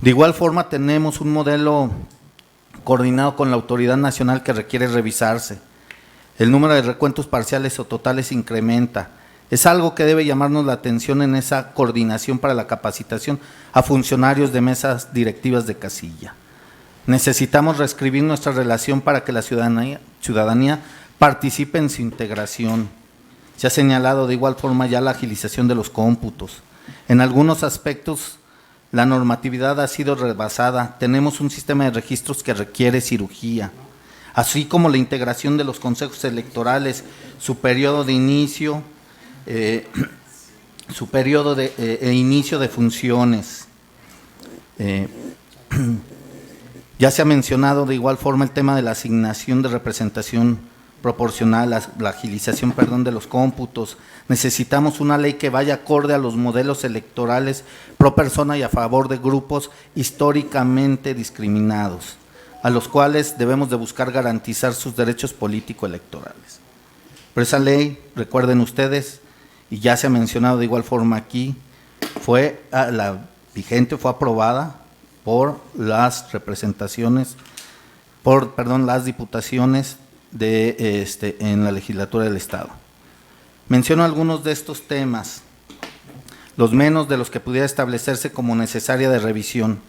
De igual forma, tenemos un modelo coordinado con la autoridad nacional que requiere revisarse. El número de recuentos parciales o totales incrementa. Es algo que debe llamarnos la atención en esa coordinación para la capacitación a funcionarios de mesas directivas de casilla. Necesitamos reescribir nuestra relación para que la ciudadanía participe en su integración. Se ha señalado de igual forma ya la agilización de los cómputos. En algunos aspectos la normatividad ha sido rebasada. Tenemos un sistema de registros que requiere cirugía, así como la integración de los consejos electorales, su periodo de inicio, inicio de funciones. Ya se ha mencionado de igual forma el tema de la asignación de representación proporcional, la agilización, de los cómputos. Necesitamos una ley que vaya acorde a los modelos electorales pro persona y a favor de grupos históricamente discriminados, a los cuales debemos de buscar garantizar sus derechos político-electorales. Pero esa ley, recuerden ustedes, y ya se ha mencionado de igual forma aquí, la vigente fue aprobada por las representaciones, las diputaciones en la legislatura del Estado. Menciono algunos de estos temas, los menos de los que pudiera establecerse como necesaria de revisión,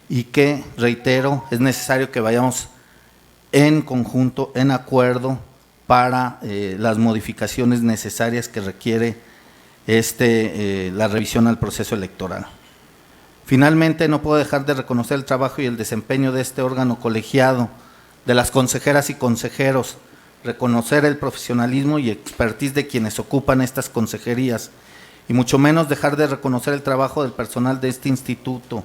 y que, reitero, es necesario que vayamos en conjunto, en acuerdo, para las modificaciones necesarias que requiere la revisión al proceso electoral. Finalmente, no puedo dejar de reconocer el trabajo y el desempeño de este órgano colegiado, de las consejeras y consejeros, reconocer el profesionalismo y expertise de quienes ocupan estas consejerías, y mucho menos dejar de reconocer el trabajo del personal de este instituto,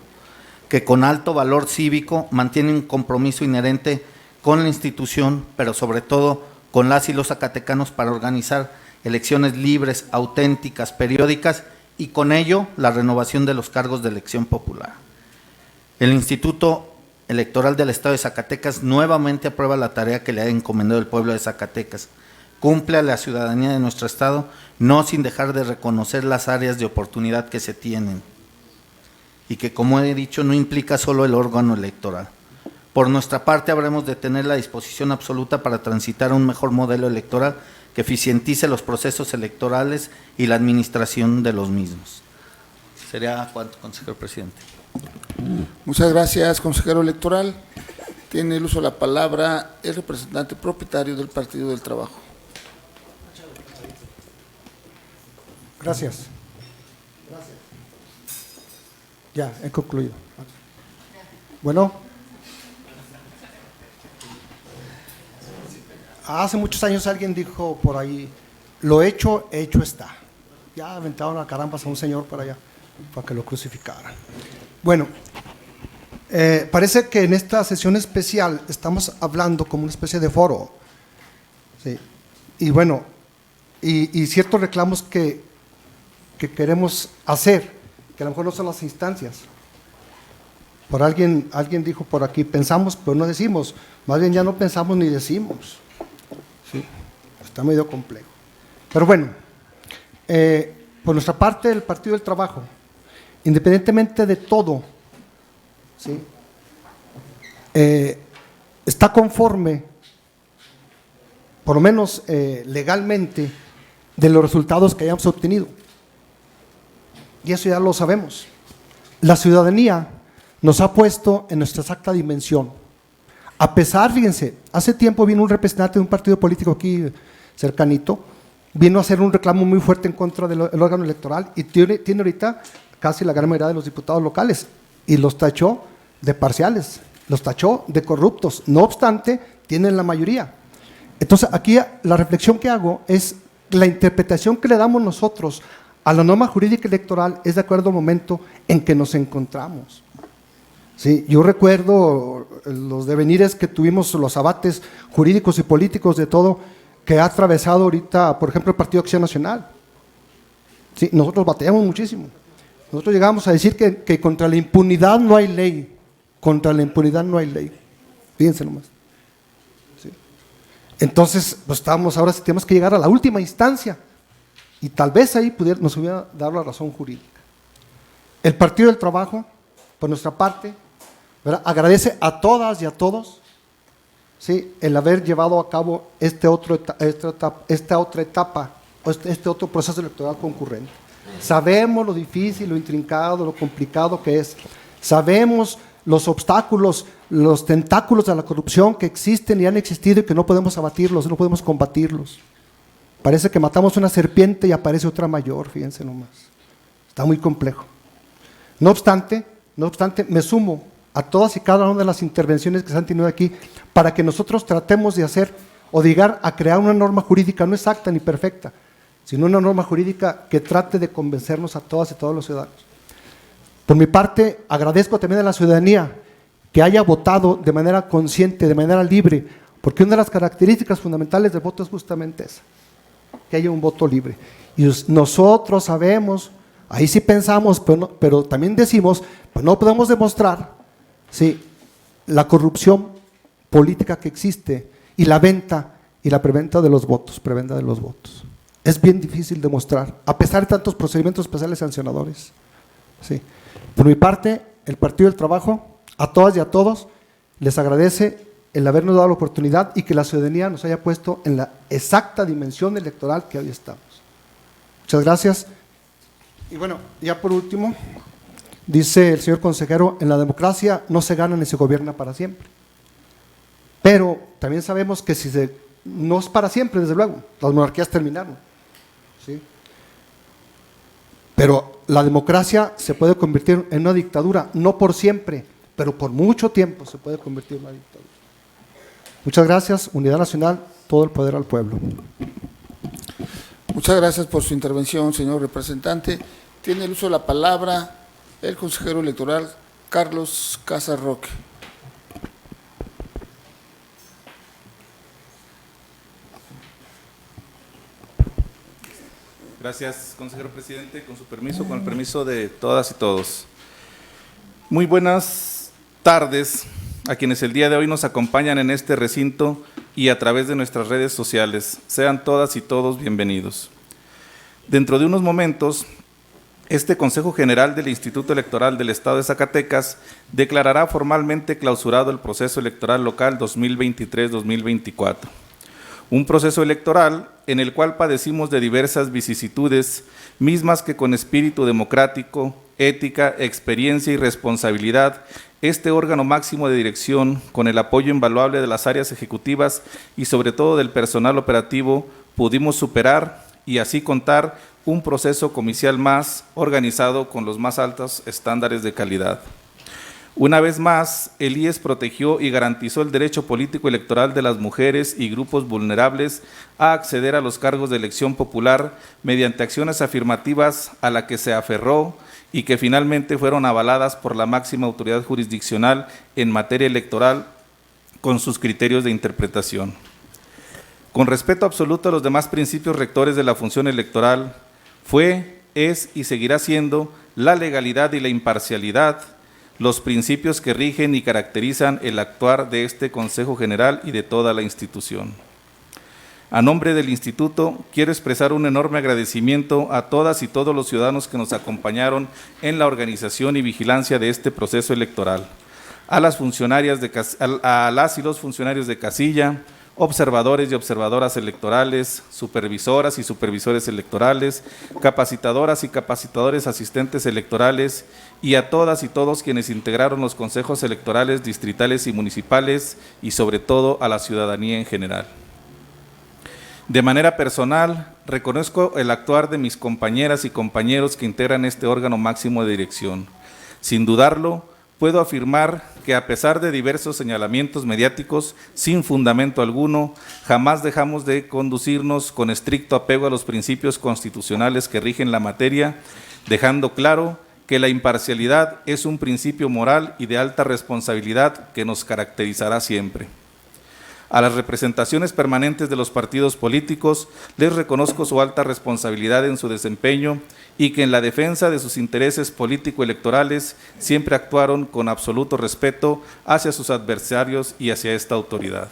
que con alto valor cívico mantiene un compromiso inherente con la institución, pero sobre todo con las y los zacatecanos para organizar elecciones libres, auténticas, periódicas y con ello la renovación de los cargos de elección popular. El Instituto Electoral del Estado de Zacatecas nuevamente aprueba la tarea que le ha encomendado el pueblo de Zacatecas. Cumple a la ciudadanía de nuestro Estado, no sin dejar de reconocer las áreas de oportunidad que se tienen y que, como he dicho, no implica solo el órgano electoral. Por nuestra parte, habremos de tener la disposición absoluta para transitar a un mejor modelo electoral que eficientice los procesos electorales y la administración de los mismos. ¿Sería cuánto, consejero presidente? Muchas gracias, consejero electoral. Tiene el uso de la palabra el representante propietario del Partido del Trabajo. Gracias. Ya, he concluido. Bueno, hace muchos años alguien dijo por ahí, lo hecho, hecho está. Ya aventaron a carambas a un señor por allá. para que lo crucificaran. Bueno, parece que en esta sesión especial estamos hablando como una especie de foro, ¿sí? Y bueno, y ciertos reclamos que queremos hacer, que a lo mejor no son las instancias. Por alguien dijo por aquí, pensamos pero no decimos, más bien ya no pensamos ni decimos, ¿sí? Está medio complejo. Pero bueno, por nuestra parte el Partido del Trabajo, independientemente de todo, ¿sí? Está conforme, por lo menos legalmente, de los resultados que hayamos obtenido. Y eso ya lo sabemos. La ciudadanía nos ha puesto en nuestra exacta dimensión. A pesar, fíjense, hace tiempo vino un representante de un partido político aquí cercanito, vino a hacer un reclamo muy fuerte en contra del órgano electoral y tiene ahorita casi la gran mayoría de los diputados locales y los tachó de parciales, los tachó de corruptos, no obstante, tienen la mayoría. Entonces, aquí la reflexión que hago es la interpretación que le damos nosotros a la norma jurídica electoral es de acuerdo al momento en que nos encontramos. Sí, yo recuerdo los devenires que tuvimos, los abates jurídicos y políticos de todo que ha atravesado ahorita, por ejemplo, el Partido Acción Nacional. Sí, nosotros batallamos muchísimo. Nosotros llegamos a decir que contra la impunidad no hay ley, contra la impunidad no hay ley. Fíjense nomás. Sí. Entonces, pues ahora sí tenemos que llegar a la última instancia y tal vez ahí nos hubiera dado la razón jurídica. El Partido del Trabajo, por nuestra parte, ¿verdad?, agradece a todas y a todos, ¿sí?, el haber llevado a cabo esta otra etapa, este otro proceso electoral concurrente. Sabemos lo difícil, lo intrincado, lo complicado que es. Sabemos los obstáculos, los tentáculos de la corrupción que existen y han existido y que no podemos abatirlos, no podemos combatirlos. Parece que matamos una serpiente y aparece otra mayor, fíjense nomás. Está muy complejo. No obstante, me sumo a todas y cada una de las intervenciones que se han tenido aquí para que nosotros tratemos de hacer o de llegar a crear una norma jurídica no exacta ni perfecta, sino una norma jurídica que trate de convencernos a todas y todos los ciudadanos. Por mi parte, agradezco también a la ciudadanía que haya votado de manera consciente, de manera libre, porque una de las características fundamentales del voto es justamente esa, que haya un voto libre. Y nosotros sabemos, ahí sí pensamos, pero también decimos, pues no podemos demostrar, sí, la corrupción política que existe y la venta y la preventa de los votos, Es bien difícil demostrar, a pesar de tantos procedimientos especiales sancionadores. Sí. Por mi parte, el Partido del Trabajo, a todas y a todos, les agradece el habernos dado la oportunidad y que la ciudadanía nos haya puesto en la exacta dimensión electoral que hoy estamos. Muchas gracias. Y bueno, ya por último, dice el señor consejero, en la democracia no se gana ni se gobierna para siempre. Pero también sabemos que no es para siempre, desde luego, las monarquías terminaron. ¿Sí? Pero la democracia se puede convertir en una dictadura, no por siempre, pero por mucho tiempo se puede convertir en una dictadura. Muchas gracias, Unidad Nacional, todo el poder al pueblo. Muchas gracias por su intervención, señor representante. Tiene el uso de la palabra el consejero electoral Carlos Casas Roque. Gracias, consejero presidente. Con su permiso, con el permiso de todas y todos. Muy buenas tardes a quienes el día de hoy nos acompañan en este recinto y a través de nuestras redes sociales. Sean todas y todos bienvenidos. Dentro de unos momentos, este Consejo General del Instituto Electoral del Estado de Zacatecas declarará formalmente clausurado el proceso electoral local 2023-2024. Un proceso electoral en el cual padecimos de diversas vicisitudes, mismas que con espíritu democrático, ética, experiencia y responsabilidad, este órgano máximo de dirección, con el apoyo invaluable de las áreas ejecutivas y sobre todo del personal operativo, pudimos superar y así contar un proceso comicial más organizado con los más altos estándares de calidad. Una vez más, el IES protegió y garantizó el derecho político electoral de las mujeres y grupos vulnerables a acceder a los cargos de elección popular mediante acciones afirmativas a la que se aferró y que finalmente fueron avaladas por la máxima autoridad jurisdiccional en materia electoral con sus criterios de interpretación. Con respeto absoluto a los demás principios rectores de la función electoral, fue, es y seguirá siendo la legalidad y la imparcialidad los principios que rigen y caracterizan el actuar de este Consejo General y de toda la institución. A nombre del Instituto, quiero expresar un enorme agradecimiento a todas y todos los ciudadanos que nos acompañaron en la organización y vigilancia de este proceso electoral, a las y los funcionarios de casilla, observadores y observadoras electorales, supervisoras y supervisores electorales, capacitadoras y capacitadores asistentes electorales y a todas y todos quienes integraron los consejos electorales distritales y municipales y sobre todo a la ciudadanía en general. De manera personal, reconozco el actuar de mis compañeras y compañeros que integran este órgano máximo de dirección. Sin dudarlo, puedo afirmar que a pesar de diversos señalamientos mediáticos sin fundamento alguno, jamás dejamos de conducirnos con estricto apego a los principios constitucionales que rigen la materia, dejando claro que la imparcialidad es un principio moral y de alta responsabilidad que nos caracterizará siempre. A las representaciones permanentes de los partidos políticos les reconozco su alta responsabilidad en su desempeño y que en la defensa de sus intereses político-electorales siempre actuaron con absoluto respeto hacia sus adversarios y hacia esta autoridad.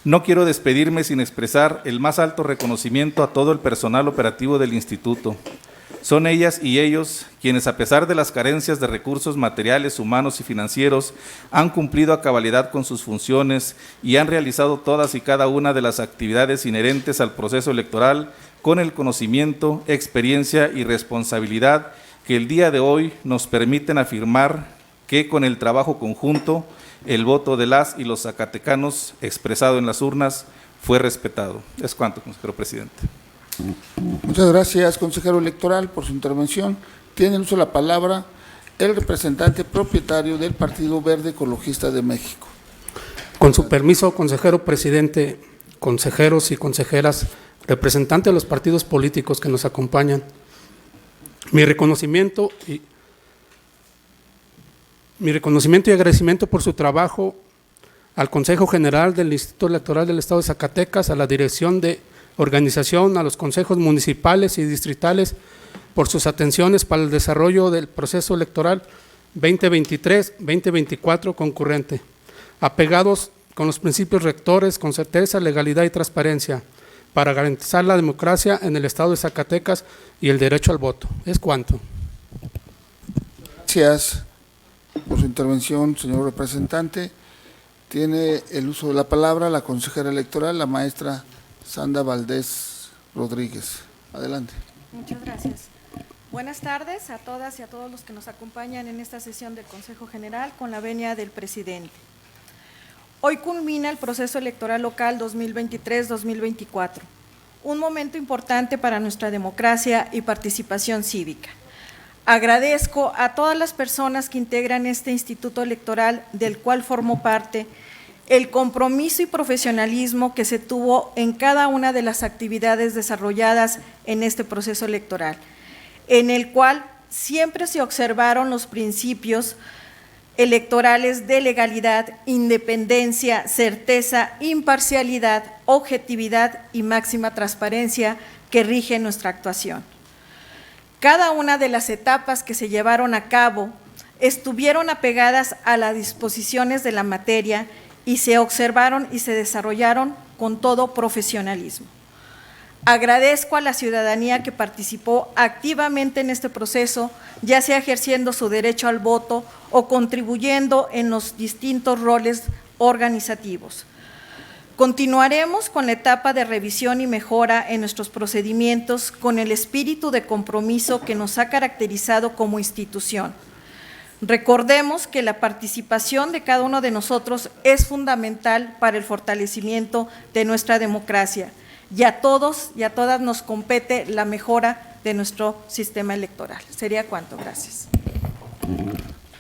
No quiero despedirme sin expresar el más alto reconocimiento a todo el personal operativo del Instituto. Son ellas y ellos quienes, a pesar de las carencias de recursos materiales, humanos y financieros, han cumplido a cabalidad con sus funciones y han realizado todas y cada una de las actividades inherentes al proceso electoral con el conocimiento, experiencia y responsabilidad que el día de hoy nos permiten afirmar que con el trabajo conjunto, el voto de las y los zacatecanos expresado en las urnas fue respetado. Es cuanto, consejero presidente. Muchas gracias, consejero electoral, por su intervención. Tiene el uso de la palabra el representante propietario del Partido Verde Ecologista de México. Con su permiso, consejero presidente, consejeros y consejeras, representantes de los partidos políticos que nos acompañan, mi reconocimiento y agradecimiento por su trabajo al Consejo General del Instituto Electoral del Estado de Zacatecas, a la Dirección de Organización, a los consejos municipales y distritales por sus atenciones para el desarrollo del proceso electoral 2023-2024 concurrente, apegados con los principios rectores con certeza, legalidad y transparencia para garantizar la democracia en el Estado de Zacatecas y el derecho al voto. Es cuanto. Gracias por su intervención, señor representante. Tiene el uso de la palabra la consejera electoral, la maestra Sandra Valdés Rodríguez. Adelante. Muchas gracias. Buenas tardes a todas y a todos los que nos acompañan en esta sesión del Consejo General con la venia del presidente. Hoy culmina el proceso electoral local 2023-2024, un momento importante para nuestra democracia y participación cívica. Agradezco a todas las personas que integran este instituto electoral del cual formo parte, el compromiso y profesionalismo que se tuvo en cada una de las actividades desarrolladas en este proceso electoral, en el cual siempre se observaron los principios electorales de legalidad, independencia, certeza, imparcialidad, objetividad y máxima transparencia que rigen nuestra actuación. Cada una de las etapas que se llevaron a cabo estuvieron apegadas a las disposiciones de la materia y se observaron y se desarrollaron con todo profesionalismo. Agradezco a la ciudadanía que participó activamente en este proceso, ya sea ejerciendo su derecho al voto o contribuyendo en los distintos roles organizativos. Continuaremos con la etapa de revisión y mejora en nuestros procedimientos con el espíritu de compromiso que nos ha caracterizado como institución. Recordemos que la participación de cada uno de nosotros es fundamental para el fortalecimiento de nuestra democracia y a todos y a todas nos compete la mejora de nuestro sistema electoral. Sería cuanto. Gracias.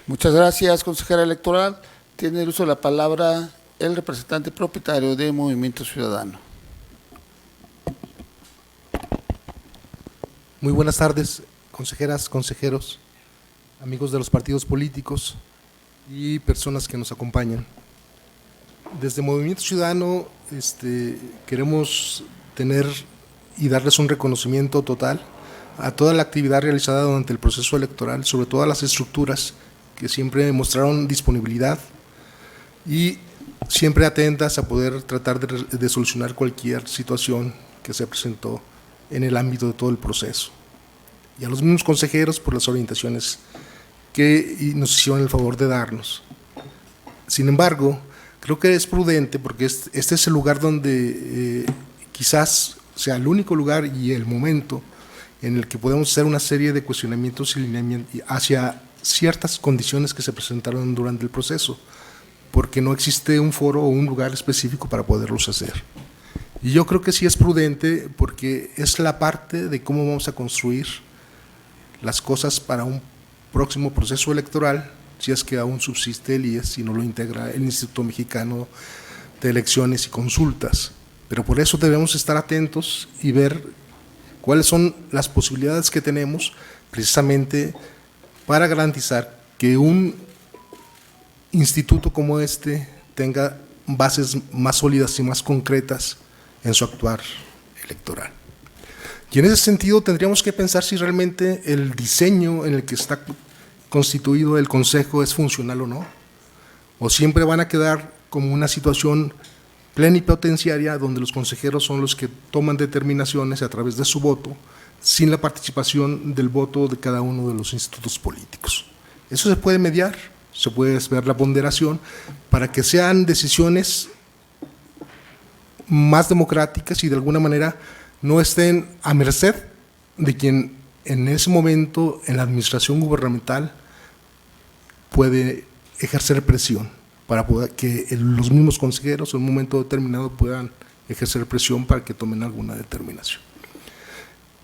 Muchas gracias, consejera electoral. Tiene el uso de la palabra el representante propietario de Movimiento Ciudadano. Muy buenas tardes, consejeras, consejeros, amigos de los partidos políticos y personas que nos acompañan. Desde Movimiento Ciudadano queremos tener y darles un reconocimiento total a toda la actividad realizada durante el proceso electoral, sobre todo a las estructuras que siempre mostraron disponibilidad y siempre atentas a poder tratar de solucionar cualquier situación que se presentó en el ámbito de todo el proceso. Y a los mismos consejeros por las orientaciones que nos hicieron el favor de darnos. Sin embargo, creo que es prudente porque este es el lugar donde quizás sea el único lugar y el momento en el que podemos hacer una serie de cuestionamientos y lineamientos hacia ciertas condiciones que se presentaron durante el proceso, porque no existe un foro o un lugar específico para poderlos hacer. Y yo creo que sí es prudente porque es la parte de cómo vamos a construir las cosas para un próximo proceso electoral, si es que aún subsiste el IES y no lo integra el Instituto Mexicano de Elecciones y Consultas. Pero por eso debemos estar atentos y ver cuáles son las posibilidades que tenemos precisamente para garantizar que un instituto como este tenga bases más sólidas y más concretas en su actuar electoral. Y en ese sentido tendríamos que pensar si realmente el diseño en el que está constituido el Consejo es funcional o no, o siempre van a quedar como una situación plenipotenciaria donde los consejeros son los que toman determinaciones a través de su voto, sin la participación del voto de cada uno de los institutos políticos. Eso se puede mediar, se puede ver la ponderación para que sean decisiones más democráticas y de alguna manera no estén a merced de quien en ese momento en la administración gubernamental puede ejercer presión para poder que los mismos consejeros en un momento determinado puedan ejercer presión para que tomen alguna determinación.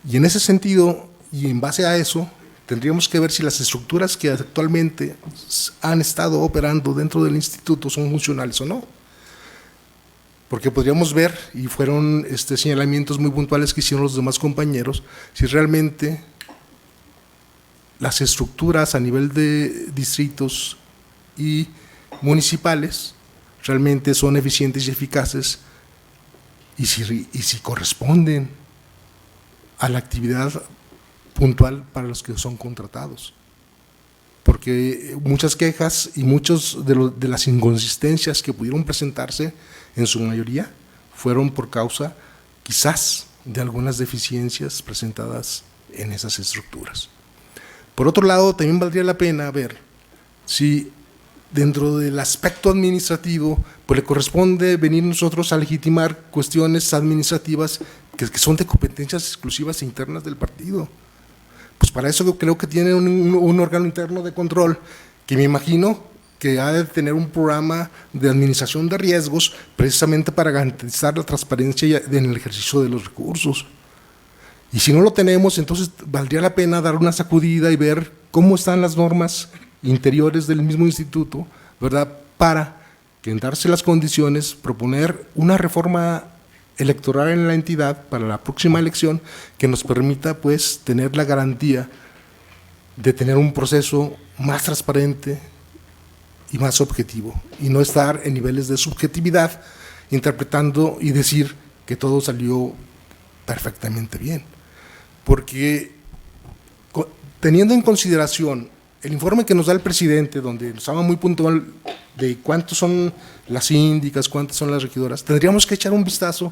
Y en ese sentido, y en base a eso, tendríamos que ver si las estructuras que actualmente han estado operando dentro del instituto son funcionales o no. Porque podríamos ver, y fueron señalamientos muy puntuales que hicieron los demás compañeros, si realmente las estructuras a nivel de distritos y municipales realmente son eficientes y eficaces y si corresponden a la actividad puntual para los que son contratados. Porque muchas quejas y muchas de las inconsistencias que pudieron presentarse, en su mayoría, fueron por causa, quizás, de algunas deficiencias presentadas en esas estructuras. Por otro lado, también valdría la pena ver si dentro del aspecto administrativo, pues le corresponde venir nosotros a legitimar cuestiones administrativas que son de competencias exclusivas e internas del partido. Pues para eso creo que tiene un órgano interno de control que me imagino que ha de tener un programa de administración de riesgos precisamente para garantizar la transparencia en el ejercicio de los recursos. Y si no lo tenemos, entonces valdría la pena dar una sacudida y ver cómo están las normas interiores del mismo instituto, ¿verdad? Para que en darse las condiciones, proponer una reforma electoral en la entidad para la próxima elección que nos permita pues tener la garantía de tener un proceso más transparente y más objetivo y no estar en niveles de subjetividad interpretando y decir que todo salió perfectamente bien, porque teniendo en consideración el informe que nos da el presidente, donde nos habla muy puntual de cuántos son las síndicas, cuántas son las regidoras, tendríamos que echar un vistazo.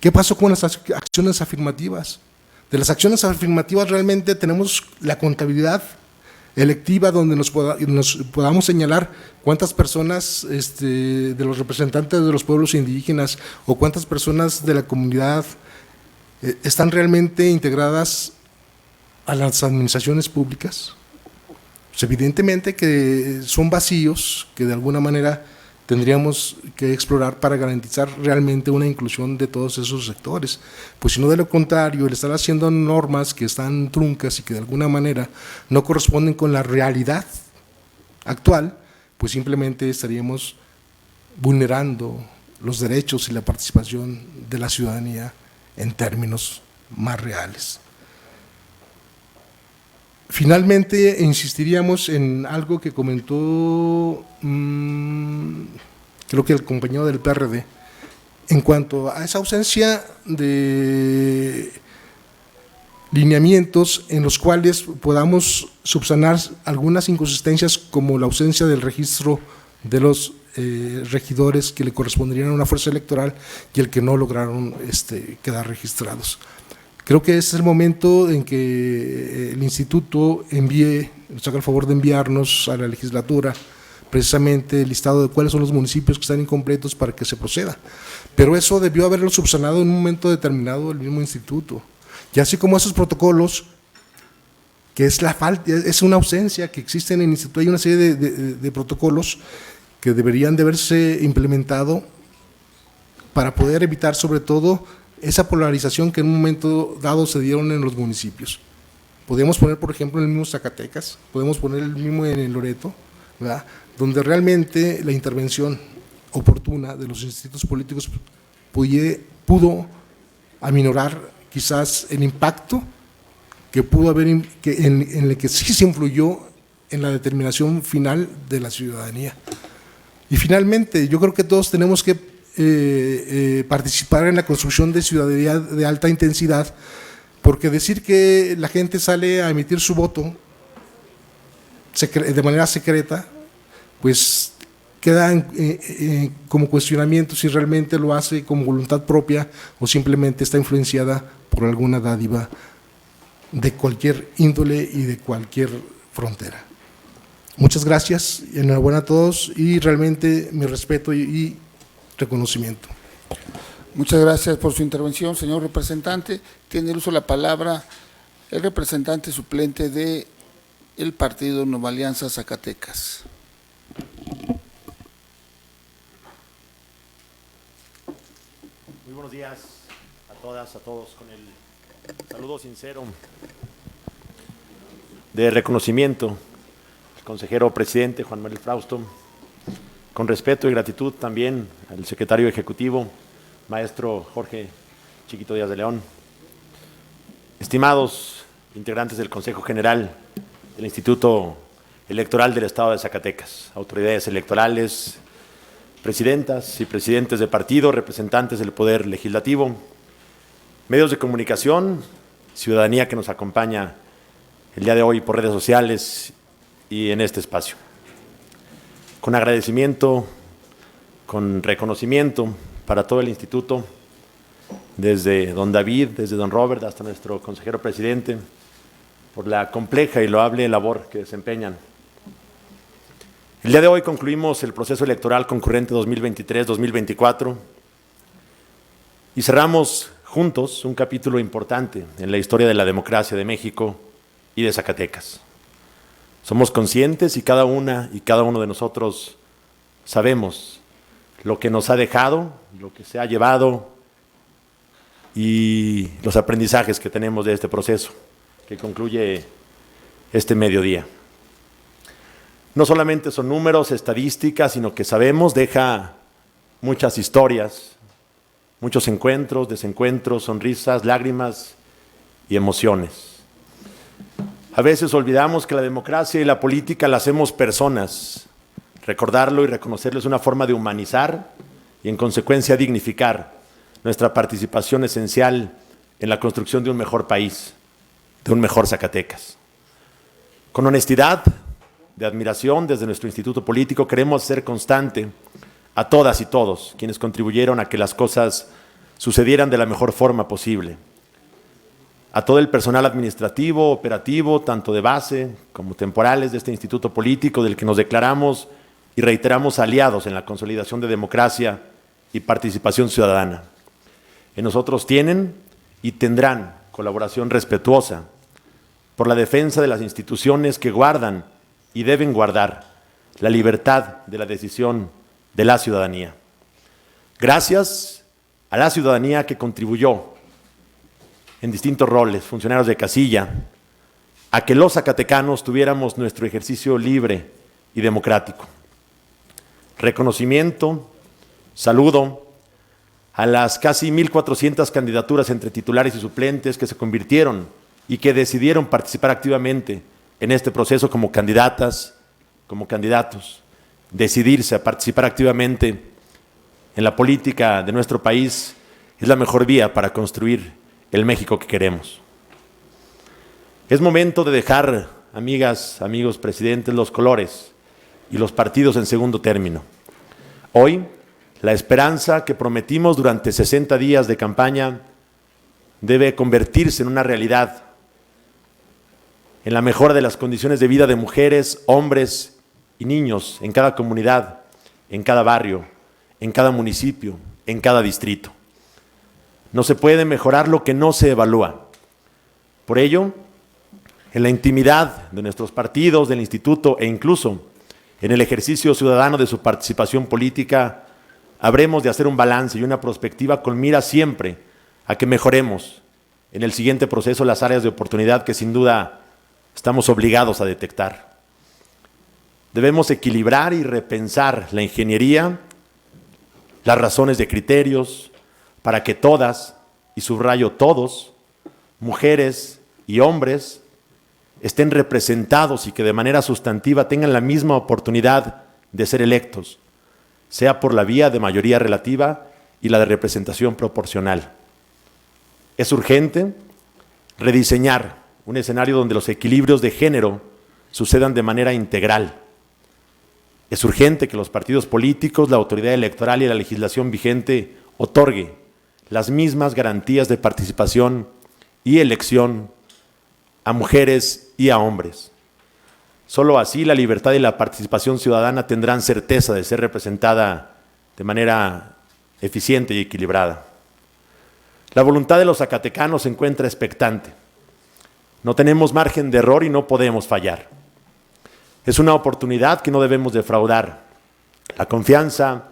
¿Qué pasó con las acciones afirmativas? De las acciones afirmativas realmente tenemos la contabilidad electiva donde nos podamos señalar cuántas personas de los representantes de los pueblos indígenas o cuántas personas de la comunidad están realmente integradas a las administraciones públicas. Pues evidentemente que son vacíos que de alguna manera tendríamos que explorar para garantizar realmente una inclusión de todos esos sectores. Pues si no, de lo contrario, el estar haciendo normas que están truncas y que de alguna manera no corresponden con la realidad actual, pues simplemente estaríamos vulnerando los derechos y la participación de la ciudadanía en términos más reales. Finalmente, insistiríamos en algo que comentó, creo que el compañero del PRD, en cuanto a esa ausencia de lineamientos en los cuales podamos subsanar algunas inconsistencias, como la ausencia del registro de los regidores que le corresponderían a una fuerza electoral y el que no lograron quedar registrados. Creo que ese es el momento en que el instituto nos haga el favor de enviarnos a la legislatura precisamente el listado de cuáles son los municipios que están incompletos para que se proceda. Pero eso debió haberlo subsanado en un momento determinado el mismo instituto. Y así como esos protocolos, que es la falta, es una ausencia que existe en el instituto, hay una serie de protocolos que deberían de haberse implementado para poder evitar sobre todo esa polarización que en un momento dado se dieron en los municipios. Podemos poner, por ejemplo, el mismo Zacatecas, podemos poner el mismo en el Loreto, ¿verdad?, donde realmente la intervención oportuna de los institutos políticos pudo aminorar quizás el impacto que pudo haber, en el que sí se influyó en la determinación final de la ciudadanía. Y finalmente, yo creo que todos tenemos que participar en la construcción de ciudadanía de alta intensidad, porque decir que la gente sale a emitir su voto de manera secreta, pues queda como cuestionamiento si realmente lo hace con voluntad propia o simplemente está influenciada por alguna dádiva de cualquier índole y de cualquier frontera. Muchas gracias, enhorabuena a todos y realmente mi respeto y reconocimiento. Muchas gracias por su intervención, señor representante. Tiene el uso de la palabra el representante suplente del partido Nueva Alianza Zacatecas. Muy buenos días a todas, a todos, con el saludo sincero de reconocimiento al consejero presidente Juan Manuel Frausto, con respeto y gratitud también al secretario ejecutivo, maestro Jorge Chiquito Díaz de León, estimados integrantes del Consejo General del Instituto Electoral del Estado de Zacatecas, autoridades electorales, presidentas y presidentes de partido, representantes del Poder Legislativo, medios de comunicación, ciudadanía que nos acompaña el día de hoy por redes sociales y en este espacio. Con agradecimiento, con reconocimiento para todo el instituto, desde don David, desde don Robert hasta nuestro consejero presidente, por la compleja y loable labor que desempeñan. El día de hoy concluimos el proceso electoral concurrente 2023-2024 y cerramos juntos un capítulo importante en la historia de la democracia de México y de Zacatecas. Somos conscientes y cada una y cada uno de nosotros sabemos lo que nos ha dejado, lo que se ha llevado y los aprendizajes que tenemos de este proceso que concluye este mediodía. No solamente son números, estadísticas, sino que sabemos deja muchas historias, muchos encuentros, desencuentros, sonrisas, lágrimas y emociones. A veces olvidamos que la democracia y la política la hacemos personas. Recordarlo y reconocerlo es una forma de humanizar y, en consecuencia, dignificar nuestra participación esencial en la construcción de un mejor país, de un mejor Zacatecas. Con honestidad, de admiración desde nuestro instituto político, queremos ser constante a todas y todos quienes contribuyeron a que las cosas sucedieran de la mejor forma posible. A todo el personal administrativo, operativo, tanto de base como temporales de este instituto político, del que nos declaramos y reiteramos aliados en la consolidación de democracia y participación ciudadana. En nosotros tienen y tendrán colaboración respetuosa por la defensa de las instituciones que guardan y deben guardar la libertad de la decisión de la ciudadanía. Gracias a la ciudadanía que contribuyó en distintos roles, funcionarios de casilla, a que los zacatecanos tuviéramos nuestro ejercicio libre y democrático. Reconocimiento, saludo a las casi 1,400 candidaturas entre titulares y suplentes que se convirtieron y que decidieron participar activamente en este proceso como candidatas, como candidatos. Decidirse a participar activamente en la política de nuestro país es la mejor vía para construir el México que queremos. Es momento de dejar, amigas, amigos presidentes, los colores y los partidos en segundo término. Hoy, la esperanza que prometimos durante 60 días de campaña debe convertirse en una realidad, en la mejora de las condiciones de vida de mujeres, hombres y niños en cada comunidad, en cada barrio, en cada municipio, en cada distrito. No se puede mejorar lo que no se evalúa. Por ello, en la intimidad de nuestros partidos, del instituto e incluso en el ejercicio ciudadano de su participación política, habremos de hacer un balance y una prospectiva con mira siempre a que mejoremos en el siguiente proceso las áreas de oportunidad que sin duda estamos obligados a detectar. Debemos equilibrar y repensar la ingeniería, las razones de criterios, para que todas, y subrayo todos, mujeres y hombres, estén representados y que de manera sustantiva tengan la misma oportunidad de ser electos, sea por la vía de mayoría relativa y la de representación proporcional. Es urgente rediseñar un escenario donde los equilibrios de género sucedan de manera integral. Es urgente que los partidos políticos, la autoridad electoral y la legislación vigente otorgue las mismas garantías de participación y elección a mujeres y a hombres. Solo así la libertad y la participación ciudadana tendrán certeza de ser representada de manera eficiente y equilibrada. La voluntad de los zacatecanos se encuentra expectante. No tenemos margen de error y no podemos fallar. Es una oportunidad que no debemos defraudar. La confianza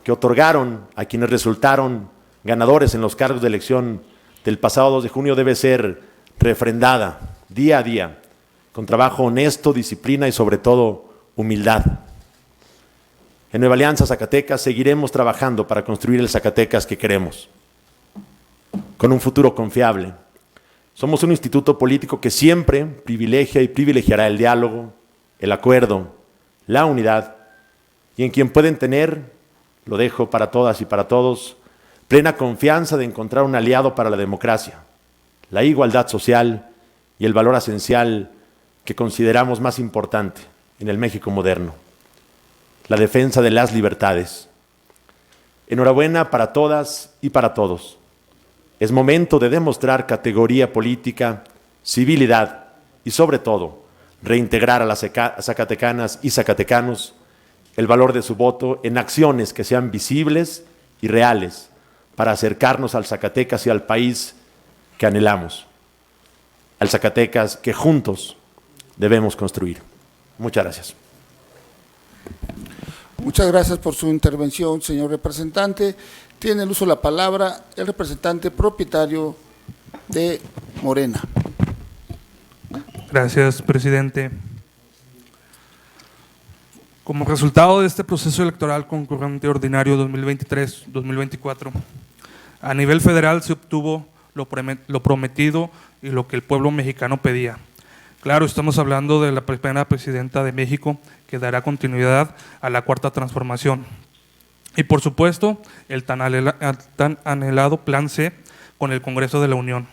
que otorgaron a quienes resultaron ganadores en los cargos de elección del pasado 2 de junio debe ser refrendada día a día, con trabajo honesto, disciplina y sobre todo humildad. En Nueva Alianza Zacatecas seguiremos trabajando para construir el Zacatecas que queremos, con un futuro confiable. Somos un instituto político que siempre privilegia y privilegiará el diálogo, el acuerdo, la unidad, y en quien pueden tener, lo dejo para todas y para todos, plena confianza de encontrar un aliado para la democracia, la igualdad social y el valor esencial que consideramos más importante en el México moderno, la defensa de las libertades. Enhorabuena para todas y para todos. Es momento de demostrar categoría política, civilidad y, sobre todo, reintegrar a las zacatecanas y zacatecanos el valor de su voto en acciones que sean visibles y reales para acercarnos al Zacatecas y al país que anhelamos, al Zacatecas que juntos debemos construir. Muchas gracias. Muchas gracias por su intervención, señor representante. Tiene el uso de la palabra el representante propietario de Morena. Gracias, presidente. Como resultado de este proceso electoral concurrente ordinario 2023-2024, a nivel federal se obtuvo lo prometido y lo que el pueblo mexicano pedía. Claro, estamos hablando de la primera presidenta de México que dará continuidad a la Cuarta Transformación. Y por supuesto, el tan anhelado Plan C con el Congreso de la Unión,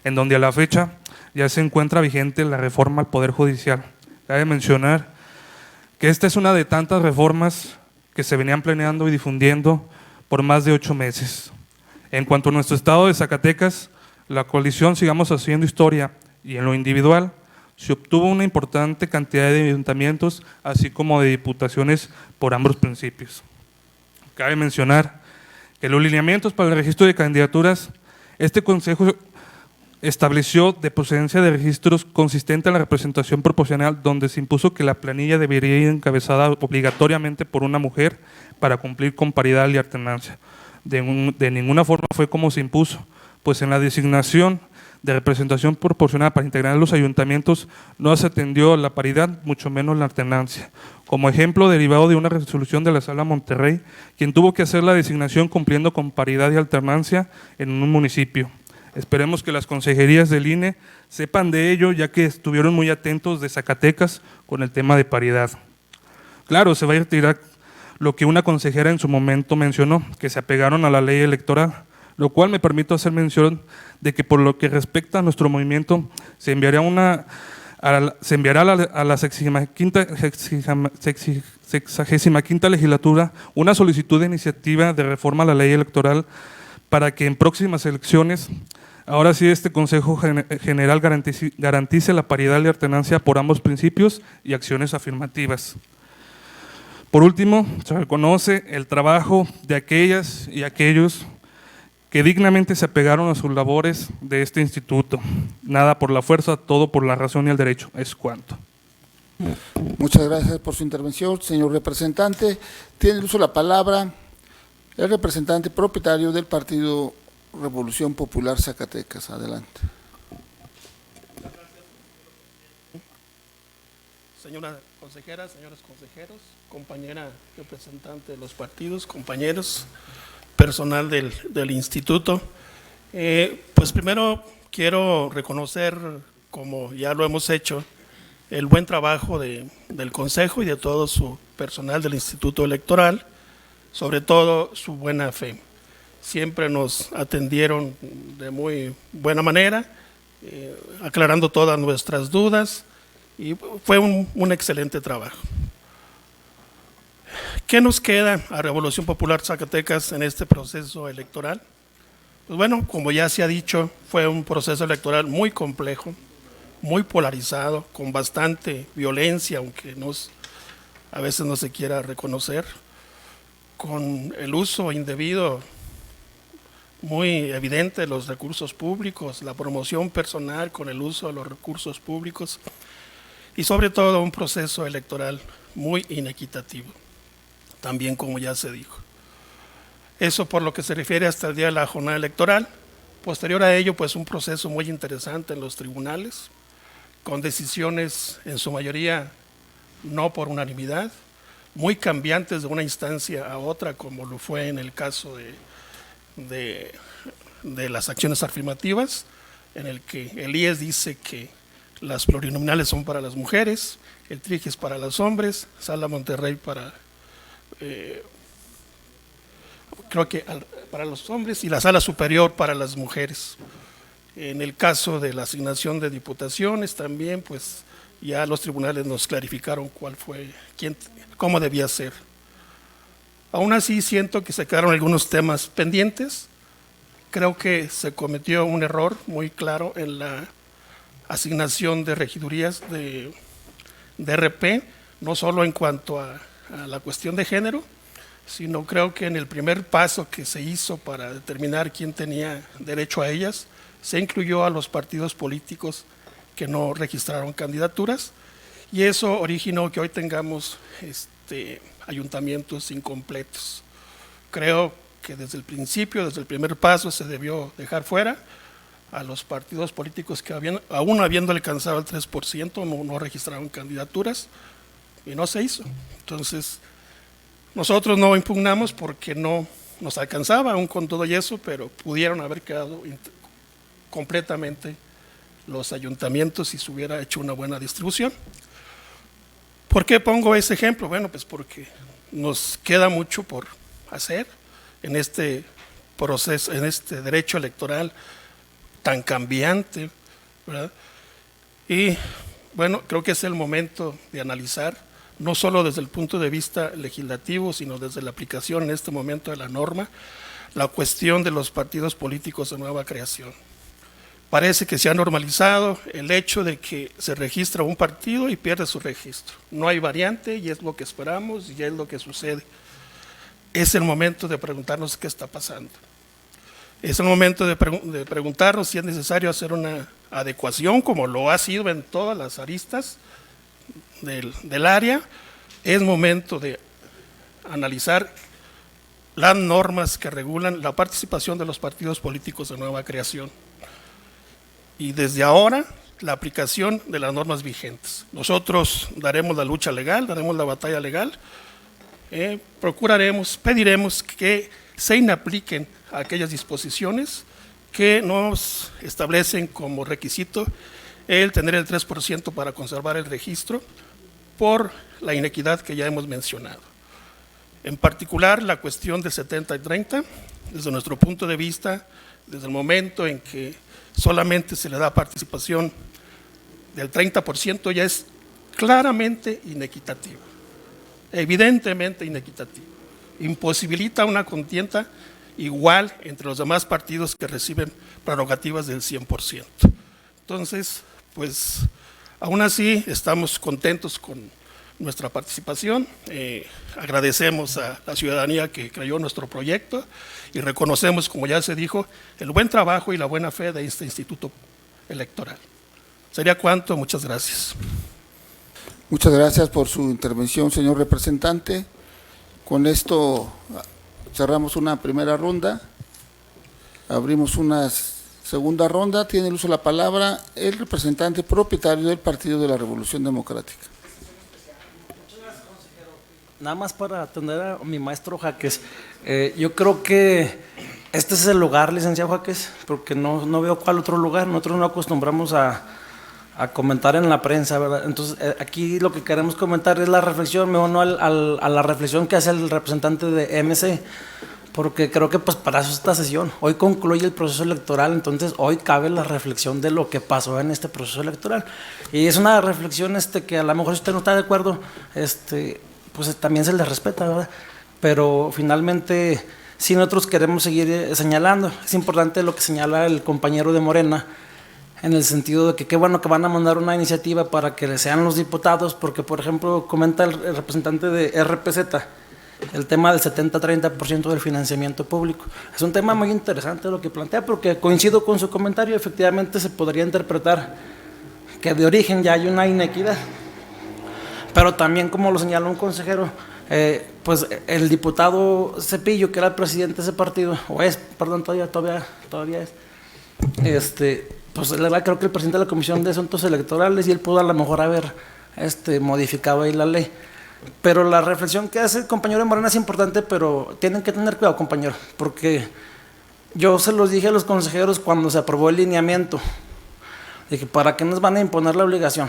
en donde a la fecha ya se encuentra vigente la reforma al Poder Judicial. Cabe mencionar que esta es una de tantas reformas que se venían planeando y difundiendo por más de 8 meses. En cuanto a nuestro estado de Zacatecas, la coalición Sigamos Haciendo Historia y en lo individual, se obtuvo una importante cantidad de ayuntamientos, así como de diputaciones por ambos principios. Cabe mencionar que los lineamientos para el registro de candidaturas, este Consejo estableció de procedencia de registros consistente en la representación proporcional, donde se impuso que la planilla debería ir encabezada obligatoriamente por una mujer para cumplir con paridad y alternancia. De ninguna forma fue como se impuso, pues en la designación de representación proporcional para integrar los ayuntamientos no se atendió la paridad, mucho menos la alternancia. Como ejemplo derivado de una resolución de la Sala Monterrey, quien tuvo que hacer la designación cumpliendo con paridad y alternancia en un municipio. Esperemos que las consejerías del INE sepan de ello, ya que estuvieron muy atentos de Zacatecas con el tema de paridad. Claro, se va a retirar lo que una consejera en su momento mencionó, que se apegaron a la ley electoral, lo cual me permito hacer mención de que por lo que respecta a nuestro movimiento, se enviará a la 65ª legislatura una solicitud de iniciativa de reforma a la ley electoral para que en próximas elecciones, ahora sí este Consejo General garantice la paridad y alternancia por ambos principios y acciones afirmativas. Por último, se reconoce el trabajo de aquellas y aquellos que dignamente se apegaron a sus labores de este instituto. Nada por la fuerza, todo por la razón y el derecho. Es cuanto. Muchas gracias por su intervención, señor representante. Tiene el uso de la palabra el representante propietario del Partido Revolución Popular Zacatecas. Adelante. Señora consejera, señores consejeros, compañera representante de los partidos, compañeros, personal del instituto. Pues primero quiero reconocer, como ya lo hemos hecho, el buen trabajo del Consejo y de todo su personal del Instituto Electoral, sobre todo su buena fe. Siempre nos atendieron de muy buena manera, aclarando todas nuestras dudas, y fue un excelente trabajo. ¿Qué nos queda a Revolución Popular Zacatecas en este proceso electoral? Pues bueno, como ya se ha dicho, fue un proceso electoral muy complejo, muy polarizado, con bastante violencia, aunque a veces no se quiera reconocer, con el uso indebido muy evidente de los recursos públicos, la promoción personal con el uso de los recursos públicos y sobre todo un proceso electoral muy inequitativo, también como ya se dijo. Eso por lo que se refiere hasta el día de la jornada electoral. Posterior a ello, pues un proceso muy interesante en los tribunales, con decisiones en su mayoría no por unanimidad, muy cambiantes de una instancia a otra, como lo fue en el caso de las acciones afirmativas, en el que el IES dice que las plurinominales son para las mujeres, el TRIG es para los hombres, Sala Monterrey creo que para los hombres y la Sala Superior para las mujeres. En el caso de la asignación de diputaciones también, pues ya los tribunales nos clarificaron cómo debía ser. Aún así siento que se quedaron algunos temas pendientes. Creo que se cometió un error muy claro en la asignación de regidurías de RP, no solo en cuanto a la cuestión de género, sino creo que en el primer paso que se hizo para determinar quién tenía derecho a ellas, se incluyó a los partidos políticos que no registraron candidaturas, y eso originó que hoy tengamos ayuntamientos incompletos. Creo que desde el principio, desde el primer paso, se debió dejar fuera a los partidos políticos que aún habiendo alcanzado el 3%, no registraron candidaturas, y no se hizo. Entonces, nosotros no impugnamos porque no nos alcanzaba aún con todo y eso, pero pudieron haber quedado completamente los ayuntamientos si se hubiera hecho una buena distribución. ¿Por qué pongo ese ejemplo? Bueno, pues porque nos queda mucho por hacer en este proceso, en este derecho electoral tan cambiante, ¿verdad? Y bueno, creo que es el momento de analizar, no solo desde el punto de vista legislativo, sino desde la aplicación en este momento de la norma, la cuestión de los partidos políticos de nueva creación. Parece que se ha normalizado el hecho de que se registra un partido y pierde su registro. No hay variante y es lo que esperamos y es lo que sucede. Es el momento de preguntarnos qué está pasando. Es el momento de preguntarnos si es necesario hacer una adecuación, como lo ha sido en todas las aristas del área. Es momento de analizar las normas que regulan la participación de los partidos políticos de nueva creación. Y desde ahora, la aplicación de las normas vigentes. Nosotros daremos la lucha legal, daremos la batalla legal, pediremos que se inapliquen aquellas disposiciones que nos establecen como requisito el tener el 3% para conservar el registro por la inequidad que ya hemos mencionado. En particular, la cuestión del 70 y 30, desde nuestro punto de vista, desde el momento en que solamente se le da participación del 30%, ya es claramente inequitativo, evidentemente inequitativo. Imposibilita una contienda igual entre los demás partidos que reciben prerrogativas del 100%. Entonces, pues, aún así estamos contentos con nuestra participación, agradecemos a la ciudadanía que creyó nuestro proyecto y reconocemos, como ya se dijo, el buen trabajo y la buena fe de este instituto electoral. Sería cuanto, muchas gracias. Muchas gracias por su intervención, señor representante. Con esto cerramos una primera ronda, abrimos una segunda ronda. Tiene el uso de la palabra el representante propietario del Partido de la Revolución Democrática. Nada más para atender a mi maestro Jaques, yo creo que este es el lugar, licenciado Jaques, porque no veo cuál otro lugar. Nosotros no acostumbramos a comentar en la prensa, ¿verdad? Entonces, aquí lo que queremos comentar es la reflexión, me uno a la reflexión que hace el representante de MC, porque creo que pues para eso es esta sesión. Hoy concluye el proceso electoral, entonces hoy cabe la reflexión de lo que pasó en este proceso electoral. Y es una reflexión que a lo mejor si usted no está de acuerdo, pues también se le respeta, ¿verdad? Pero finalmente, si nosotros queremos seguir señalando, es importante lo que señala el compañero de Morena, en el sentido de que qué bueno que van a mandar una iniciativa para que sean los diputados, porque por ejemplo comenta el representante de RPZ, el tema del 70-30% del financiamiento público. Es un tema muy interesante lo que plantea, porque coincido con su comentario, efectivamente se podría interpretar que de origen ya hay una inequidad. Pero también, como lo señaló un consejero, pues el diputado Cepillo, que era el presidente de ese partido, todavía es, pues él era, creo que el presidente de la Comisión de Asuntos Electorales, y él pudo a lo mejor haber modificado ahí la ley. Pero la reflexión que hace el compañero de Morena es importante, pero tienen que tener cuidado, compañero, porque yo se los dije a los consejeros cuando se aprobó el lineamiento, dije, ¿para qué nos van a imponer la obligación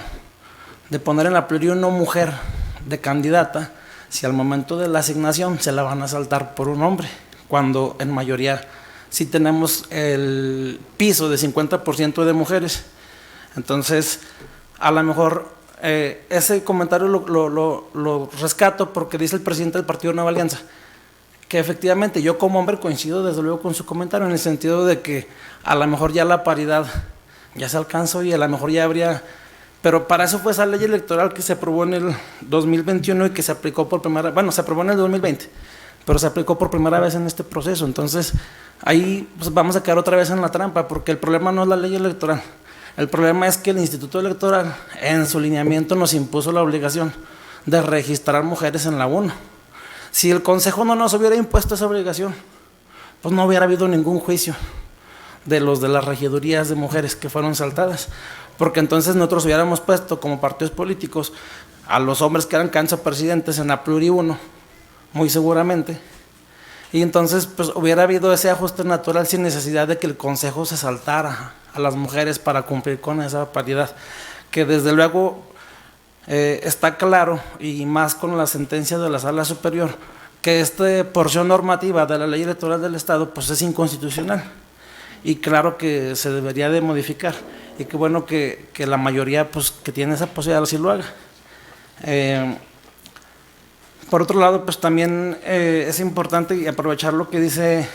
de poner en la pluri una mujer de candidata si al momento de la asignación se la van a saltar por un hombre, cuando en mayoría sí tenemos el piso de 50% de mujeres? Entonces, a lo mejor ese comentario lo rescato porque dice el presidente del Partido Nueva Alianza, que efectivamente yo como hombre coincido desde luego con su comentario, en el sentido de que a lo mejor ya la paridad ya se alcanzó y a lo mejor ya habría... Pero para eso fue esa ley electoral que se aprobó en el 2021 y que se aplicó por primera vez, bueno, se aprobó en el 2020, pero se aplicó por primera vez en este proceso. Entonces, ahí pues, vamos a quedar otra vez en la trampa, porque el problema no es la ley electoral. El problema es que el Instituto Electoral, en su lineamiento, nos impuso la obligación de registrar mujeres en la 1. Si el Consejo no nos hubiera impuesto esa obligación, pues no hubiera habido ningún juicio de los de las regidurías de mujeres que fueron saltadas, porque entonces nosotros hubiéramos puesto como partidos políticos a los hombres que eran candidatos a presidentes en la pluri 1, muy seguramente, y entonces pues hubiera habido ese ajuste natural sin necesidad de que el Consejo se saltara a las mujeres para cumplir con esa paridad, que desde luego está claro, y más con la sentencia de la Sala Superior, que esta porción normativa de la Ley Electoral del Estado pues es inconstitucional, y claro que se debería de modificar, y qué bueno que la mayoría pues que tiene esa posibilidad así lo haga. Por otro lado, pues también es importante y aprovechar lo que dice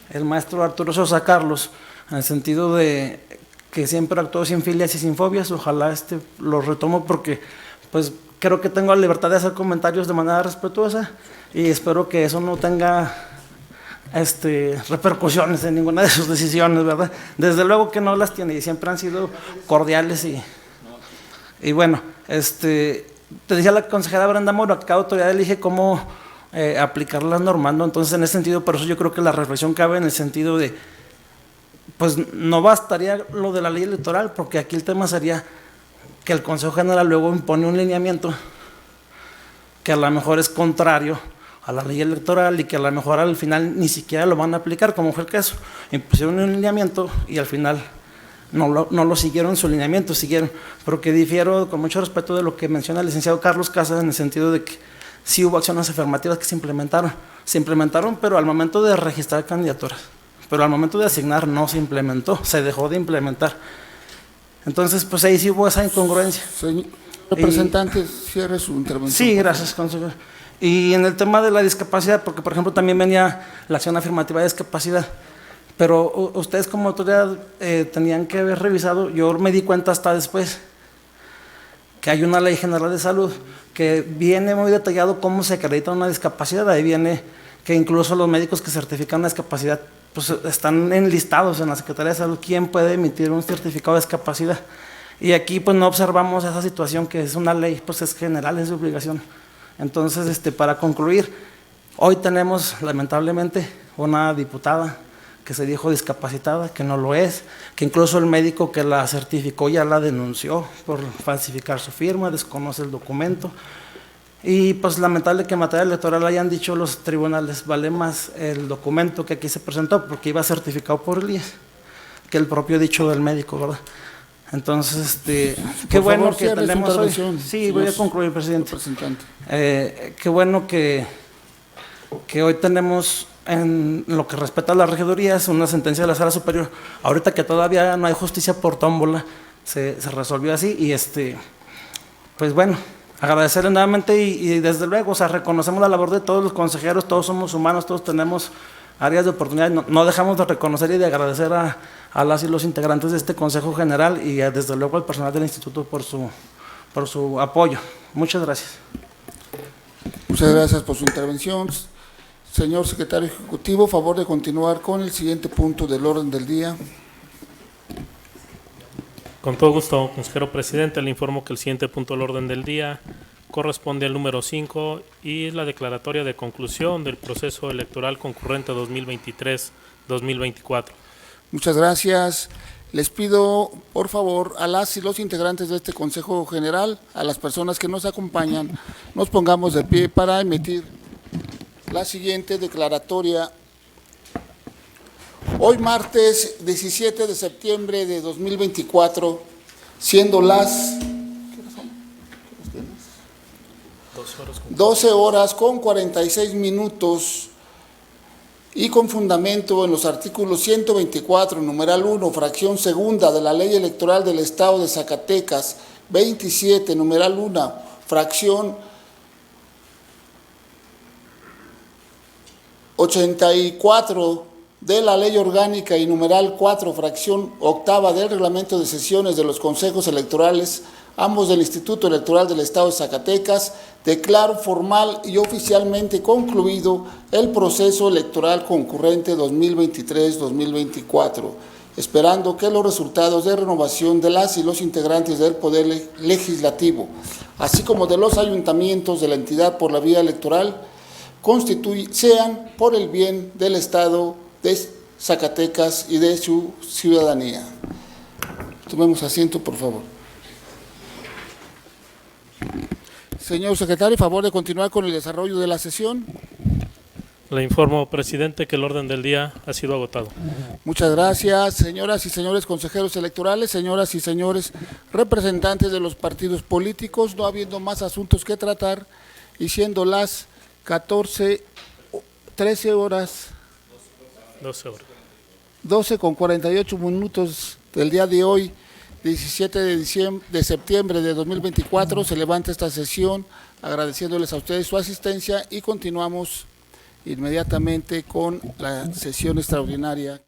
el maestro Arturo Sosa Carlos, en el sentido de que siempre actuó sin filias y sin fobias. Ojalá lo retomo, porque pues creo que tengo la libertad de hacer comentarios de manera respetuosa, y espero que eso no tenga repercusiones en ninguna de sus decisiones, ¿verdad? Desde luego que no las tiene y siempre han sido cordiales y bueno, te decía la consejera Brenda Moro, que cada autoridad elige cómo aplicar las normas, ¿no? Entonces, en ese sentido, por eso yo creo que la reflexión cabe en el sentido de, pues no bastaría lo de la ley electoral, porque aquí el tema sería que el Consejo General luego impone un lineamiento que a lo mejor es contrario a la ley electoral y que a lo mejor al final ni siquiera lo van a aplicar, como fue el caso. Impusieron un lineamiento y al final no lo siguieron su lineamiento, siguieron. Pero que difiero con mucho respeto de lo que menciona el licenciado Carlos Casas, en el sentido de que sí hubo acciones afirmativas que se implementaron, pero al momento de registrar candidaturas, pero al momento de asignar no se implementó, se dejó de implementar. Entonces, pues ahí sí hubo esa incongruencia. Señor representante, cierre su intervención. Sí, gracias, consejero. Y en el tema de la discapacidad, porque por ejemplo también venía la acción afirmativa de discapacidad, pero ustedes como autoridad tenían que haber revisado, yo me di cuenta hasta después, que hay una ley general de salud que viene muy detallado cómo se acredita una discapacidad. Ahí viene que incluso los médicos que certifican una discapacidad pues están enlistados en la Secretaría de Salud quién puede emitir un certificado de discapacidad. Y aquí pues no observamos esa situación, que es una ley, pues es general, es de obligación. Entonces, para concluir, hoy tenemos lamentablemente una diputada que se dijo discapacitada, que no lo es, que incluso el médico que la certificó ya la denunció por falsificar su firma, desconoce el documento. Y pues lamentable que en materia electoral hayan dicho los tribunales, vale más el documento que aquí se presentó, porque iba certificado por el IES, que el propio dicho del médico, ¿verdad? Entonces, qué bueno que tenemos hoy. Sí, voy a concluir, presidente. Qué bueno que hoy tenemos, en lo que respecta a las regidurías, una sentencia de la Sala Superior. Ahorita que todavía no hay justicia por tómbola, se resolvió así y pues bueno, agradecerle nuevamente y desde luego, o sea, reconocemos la labor de todos los consejeros, todos somos humanos, todos tenemos áreas de oportunidad, no dejamos de reconocer y de agradecer a las y los integrantes de este Consejo General y desde luego al personal del Instituto por su apoyo. Muchas gracias. Muchas gracias por su intervención. Señor Secretario Ejecutivo, favor de continuar con el siguiente punto del orden del día. Con todo gusto, consejero presidente, le informo que el siguiente punto del orden del día corresponde al número 5 y es la declaratoria de conclusión del proceso electoral concurrente 2023-2024. Muchas gracias. Les pido, por favor, a las y los integrantes de este Consejo General, a las personas que nos acompañan, nos pongamos de pie para emitir la siguiente declaratoria. Hoy martes 17 de septiembre de 2024, siendo las 12 horas con 46 minutos y con fundamento en los artículos 124, numeral 1, fracción segunda de la Ley Electoral del Estado de Zacatecas, 27, numeral 1, fracción 84 de la Ley Orgánica y numeral 4, fracción octava del Reglamento de Sesiones de los Consejos Electorales, ambos del Instituto Electoral del Estado de Zacatecas, declaro formal y oficialmente concluido el proceso electoral concurrente 2023-2024, esperando que los resultados de renovación de las y los integrantes del Poder Legislativo, así como de los ayuntamientos de la entidad por la vía electoral, sean por el bien del Estado de Zacatecas y de su ciudadanía. Tomemos asiento, por favor. Señor secretario, favor de continuar con el desarrollo de la sesión. Le informo, presidente, que el orden del día ha sido agotado. Muchas gracias, señoras y señores consejeros electorales, señoras y señores representantes de los partidos políticos, no habiendo más asuntos que tratar y siendo las 13 horas 12 con 48 minutos del día de hoy, 17 de septiembre de 2024, se levanta esta sesión agradeciéndoles a ustedes su asistencia y continuamos inmediatamente con la sesión extraordinaria.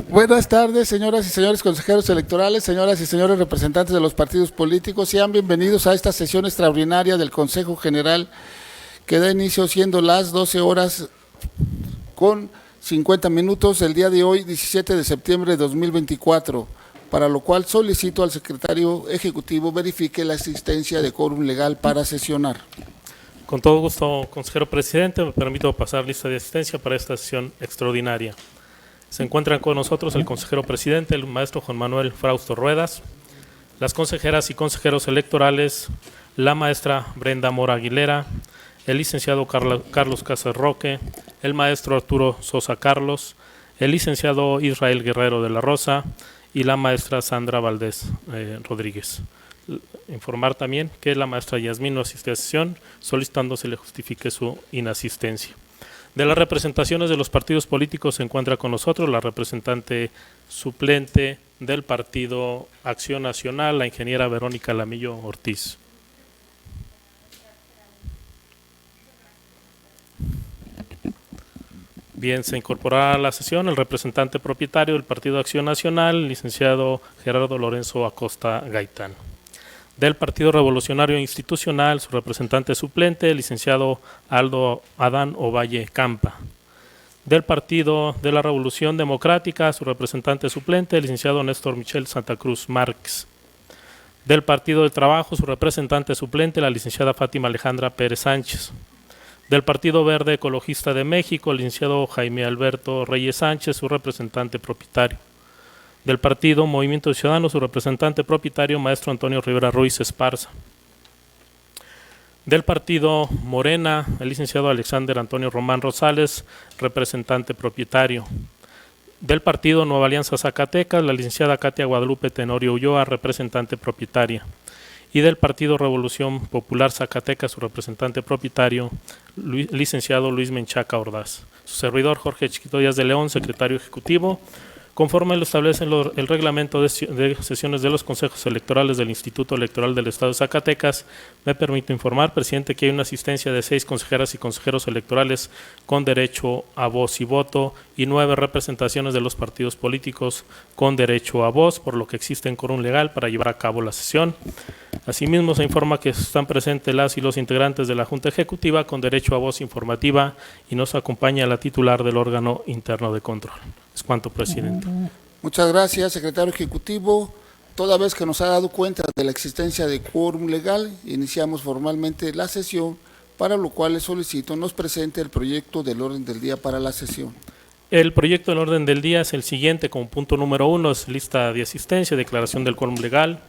Buenas tardes, señoras y señores consejeros electorales, señoras y señores representantes de los partidos políticos. Sean bienvenidos a esta sesión extraordinaria del Consejo General que da inicio siendo las 12 horas con 50 minutos el día de hoy, 17 de septiembre de 2024, para lo cual solicito al secretario ejecutivo verifique la existencia de quórum legal para sesionar. Con todo gusto, consejero presidente, me permito pasar lista de asistencia para esta sesión extraordinaria. Se encuentran con nosotros el consejero presidente, el maestro Juan Manuel Frausto Ruedas, las consejeras y consejeros electorales, la maestra Brenda Mora Aguilera, el licenciado Carlos Casas Roque, el maestro Arturo Sosa Carlos, el licenciado Israel Guerrero de la Rosa y la maestra Sandra Valdés Rodríguez. Informar también que la maestra Yasmín no asistió a sesión, solicitando se le justifique su inasistencia. De las representaciones de los partidos políticos se encuentra con nosotros la representante suplente del Partido Acción Nacional, la ingeniera Verónica Lamillo Ortiz. Bien, se incorporará a la sesión el representante propietario del Partido Acción Nacional, licenciado Gerardo Lorenzo Acosta Gaitán. Del Partido Revolucionario Institucional, su representante suplente, el licenciado Aldo Adán Ovalle Campa. Del Partido de la Revolución Democrática, su representante suplente, el licenciado Néstor Michel Santa Cruz Márquez. Del Partido del Trabajo, su representante suplente, la licenciada Fátima Alejandra Pérez Sánchez. Del Partido Verde Ecologista de México, el licenciado Jaime Alberto Reyes Sánchez, su representante propietario. Del Partido Movimiento Ciudadano, su representante propietario, maestro Antonio Rivera Ruiz Esparza. Del Partido Morena, el licenciado Alexander Antonio Román Rosales, representante propietario. Del Partido Nueva Alianza Zacatecas, la licenciada Katia Guadalupe Tenorio Ulloa, representante propietaria. Y del Partido Revolución Popular Zacatecas, su representante propietario, licenciado Luis Menchaca Ordaz. Su servidor Jorge Chiquito Díaz de León, secretario ejecutivo. Conforme lo establece el reglamento de sesiones de los consejos electorales del Instituto Electoral del Estado de Zacatecas, me permito informar, presidente, que hay una asistencia de 6 consejeras y consejeros electorales con derecho a voz y voto y 9 representaciones de los partidos políticos con derecho a voz, por lo que existen quórum legal para llevar a cabo la sesión. Asimismo, se informa que están presentes las y los integrantes de la Junta Ejecutiva con derecho a voz informativa y nos acompaña la titular del órgano interno de control. Es cuanto, presidente. Muchas gracias, secretario ejecutivo. Toda vez que nos ha dado cuenta de la existencia de quórum legal, iniciamos formalmente la sesión, para lo cual le solicito nos presente el proyecto del orden del día para la sesión. El proyecto del orden del día es el siguiente, como punto número 1, es lista de asistencia, declaración del quórum legal.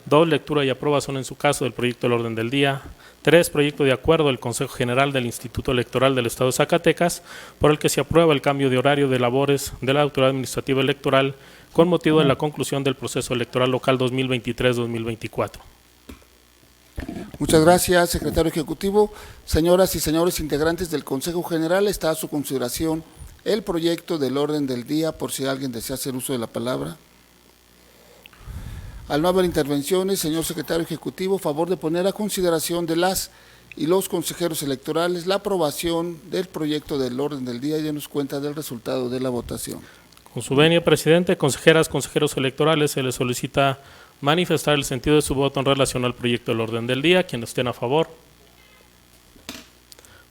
2, lectura y aprobación en su caso del proyecto del orden del día. 3, proyecto de acuerdo del Consejo General del Instituto Electoral del Estado de Zacatecas, por el que se aprueba el cambio de horario de labores de la Autoridad Administrativa Electoral con motivo de la conclusión del proceso electoral local 2023-2024. Muchas gracias, secretario ejecutivo. Señoras y señores integrantes del Consejo General, está a su consideración el proyecto del orden del día, por si alguien desea hacer uso de la palabra. Al no haber intervenciones, señor secretario ejecutivo, favor de poner a consideración de las y los consejeros electorales la aprobación del proyecto del orden del día y denos cuenta del resultado de la votación. Con su venia, presidente, consejeras, consejeros electorales, se les solicita manifestar el sentido de su voto en relación al proyecto del orden del día. Quienes estén a favor.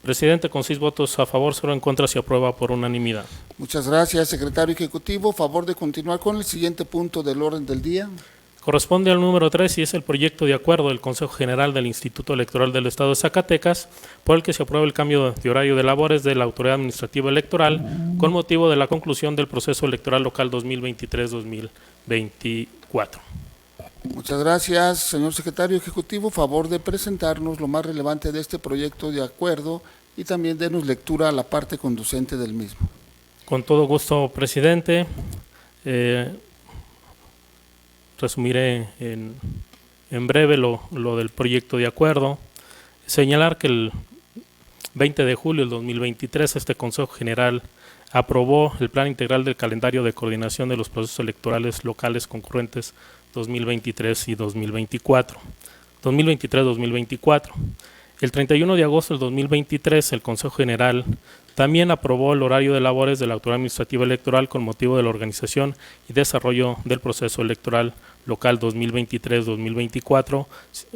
Presidente, con 6 votos a favor, 0 en contra, se aprueba por unanimidad. Muchas gracias, secretario ejecutivo. Favor de continuar con el siguiente punto del orden del día. Corresponde al número 3 y es el proyecto de acuerdo del Consejo General del Instituto Electoral del Estado de Zacatecas, por el que se aprueba el cambio de horario de labores de la Autoridad Administrativa Electoral con motivo de la conclusión del proceso electoral local 2023-2024. Muchas gracias, señor secretario ejecutivo. Favor de presentarnos lo más relevante de este proyecto de acuerdo y también denos lectura a la parte conducente del mismo. Con todo gusto, presidente. Resumiré en breve lo del proyecto de acuerdo. Señalar que el 20 de julio del 2023 este Consejo General aprobó el Plan Integral del Calendario de Coordinación de los Procesos Electorales Locales Concurrentes 2023 y 2024. 2023-2024. El 31 de agosto del 2023, el Consejo General también aprobó el horario de labores de la Autoridad Administrativa Electoral con motivo de la organización y desarrollo del proceso electoral local 2023-2024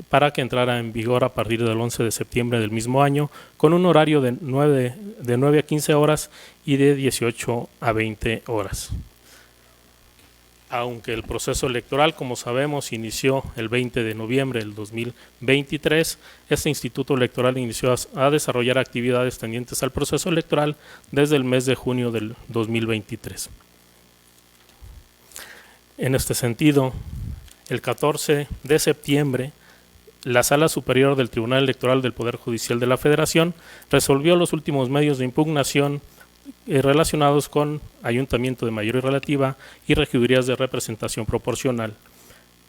para que entrara en vigor a partir del 11 de septiembre del mismo año con un horario de 9 a 15 horas y de 18 a 20 horas. Aunque el proceso electoral, como sabemos, inició el 20 de noviembre del 2023, este Instituto Electoral inició a desarrollar actividades tendientes al proceso electoral desde el mes de junio del 2023. En este sentido, el 14 de septiembre, la Sala Superior del Tribunal Electoral del Poder Judicial de la Federación resolvió los últimos medios de impugnación relacionados con ayuntamiento de mayoría relativa y regidurías de representación proporcional.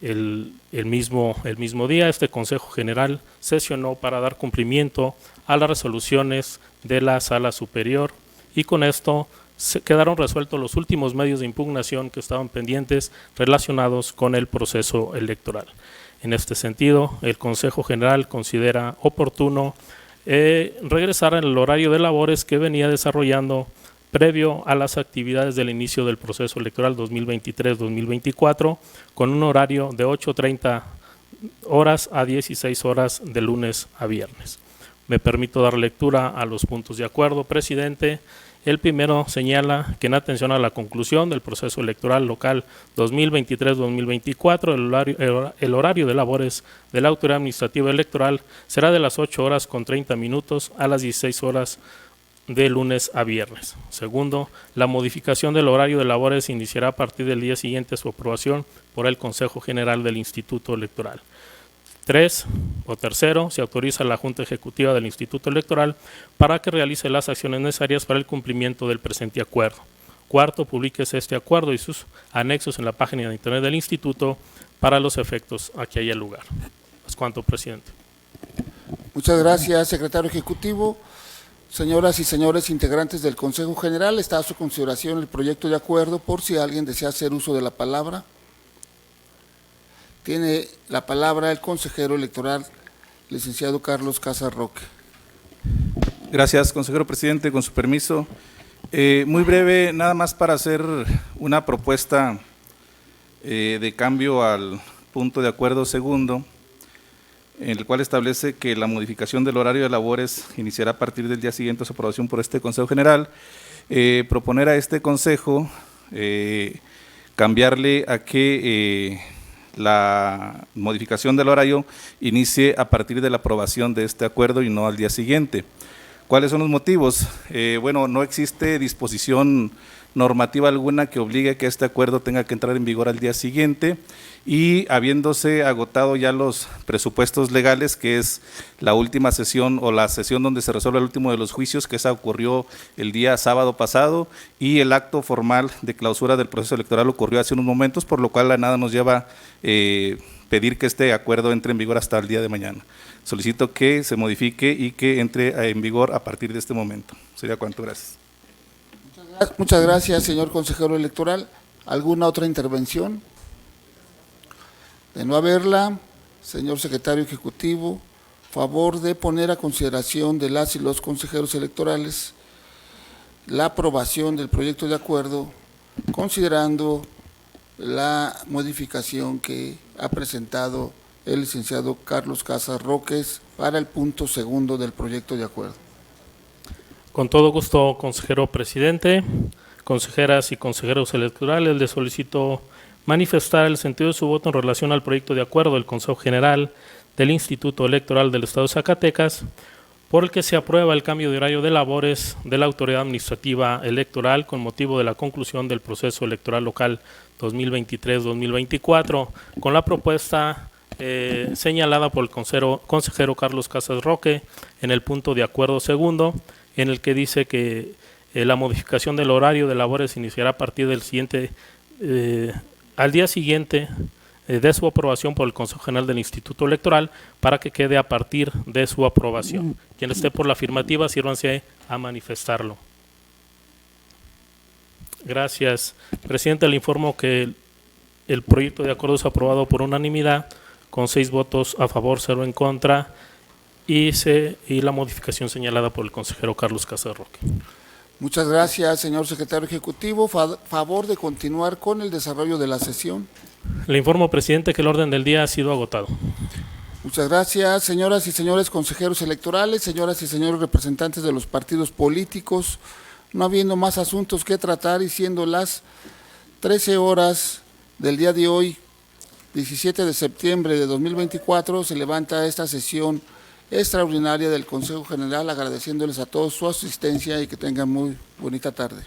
El mismo día, este Consejo General sesionó para dar cumplimiento a las resoluciones de la Sala Superior y con esto quedaron resueltos los últimos medios de impugnación que estaban pendientes relacionados con el proceso electoral. En este sentido, el Consejo General considera oportuno regresar al horario de labores que venía desarrollando previo a las actividades del inicio del proceso electoral 2023-2024 con un horario de 8:30 horas a 16 horas de lunes a viernes. Me permito dar lectura a los puntos de acuerdo, presidente. El primero señala que en atención a la conclusión del proceso electoral local 2023-2024, el horario de labores de la Autoridad Administrativa Electoral será de las 8 horas con 30 minutos a las 16 horas de lunes a viernes. Segundo, la modificación del horario de labores iniciará a partir del día siguiente a su aprobación por el Consejo General del Instituto Electoral. Tercero, se autoriza a la Junta Ejecutiva del Instituto Electoral para que realice las acciones necesarias para el cumplimiento del presente acuerdo. Cuarto, publíquese este acuerdo y sus anexos en la página de internet del Instituto para los efectos a que haya lugar. Es cuanto, presidente. Muchas gracias, secretario ejecutivo. Señoras y señores integrantes del Consejo General, está a su consideración el proyecto de acuerdo por si alguien desea hacer uso de la palabra. Tiene la palabra el consejero electoral, licenciado Carlos Casas Roque. Gracias, consejero presidente, con su permiso. Muy breve, nada más para hacer una propuesta de cambio al punto de acuerdo segundo, en el cual establece que la modificación del horario de labores iniciará a partir del día siguiente a su aprobación por este Consejo General. Proponer a este Consejo cambiarle a que la modificación del horario inicie a partir de la aprobación de este acuerdo y no al día siguiente. ¿Cuáles son los motivos? Bueno, no existe disposición normativa alguna que obligue a que este acuerdo tenga que entrar en vigor al día siguiente y habiéndose agotado ya los presupuestos legales, que es la última sesión o la sesión donde se resuelve el último de los juicios, que esa ocurrió el día sábado pasado, y el acto formal de clausura del proceso electoral ocurrió hace unos momentos, por lo cual a nada nos lleva pedir que este acuerdo entre en vigor hasta el día de mañana. Solicito que se modifique y que entre en vigor a partir de este momento. Sería cuanto, gracias. Muchas gracias, señor consejero electoral. ¿Alguna otra intervención? De no haberla, señor secretario ejecutivo, favor de poner a consideración de las y los consejeros electorales la aprobación del proyecto de acuerdo, considerando la modificación que ha presentado el licenciado Carlos Casas Roques para el punto segundo del proyecto de acuerdo. Con todo gusto, consejero presidente, consejeras y consejeros electorales, les solicito manifestar el sentido de su voto en relación al proyecto de acuerdo del Consejo General del Instituto Electoral del Estado de Zacatecas, por el que se aprueba el cambio de horario de labores de la Autoridad Administrativa Electoral con motivo de la conclusión del proceso electoral local 2023-2024, con la propuesta señalada por el consejero Carlos Casas Roque en el punto de acuerdo segundo, en el que dice que la modificación del horario de labores iniciará a partir del siguiente, al día siguiente de su aprobación por el Consejo General del Instituto Electoral para que quede a partir de su aprobación. Quien esté por la afirmativa, sírvanse a manifestarlo. Gracias. Presidente, le informo que el proyecto de acuerdo es aprobado por unanimidad con 6 votos a favor, 0 en contra y la modificación señalada por el consejero Carlos Casa Roque. Muchas gracias, señor secretario ejecutivo. Favor de continuar con el desarrollo de la sesión. Le informo, presidente, que el orden del día ha sido agotado. Muchas gracias, señoras y señores consejeros electorales, señoras y señores representantes de los partidos políticos. No habiendo más asuntos que tratar y siendo las 13 horas del día de hoy, 17 de septiembre de 2024, se levanta esta sesión extraordinaria del Consejo General, agradeciéndoles a todos su asistencia y que tengan muy bonita tarde.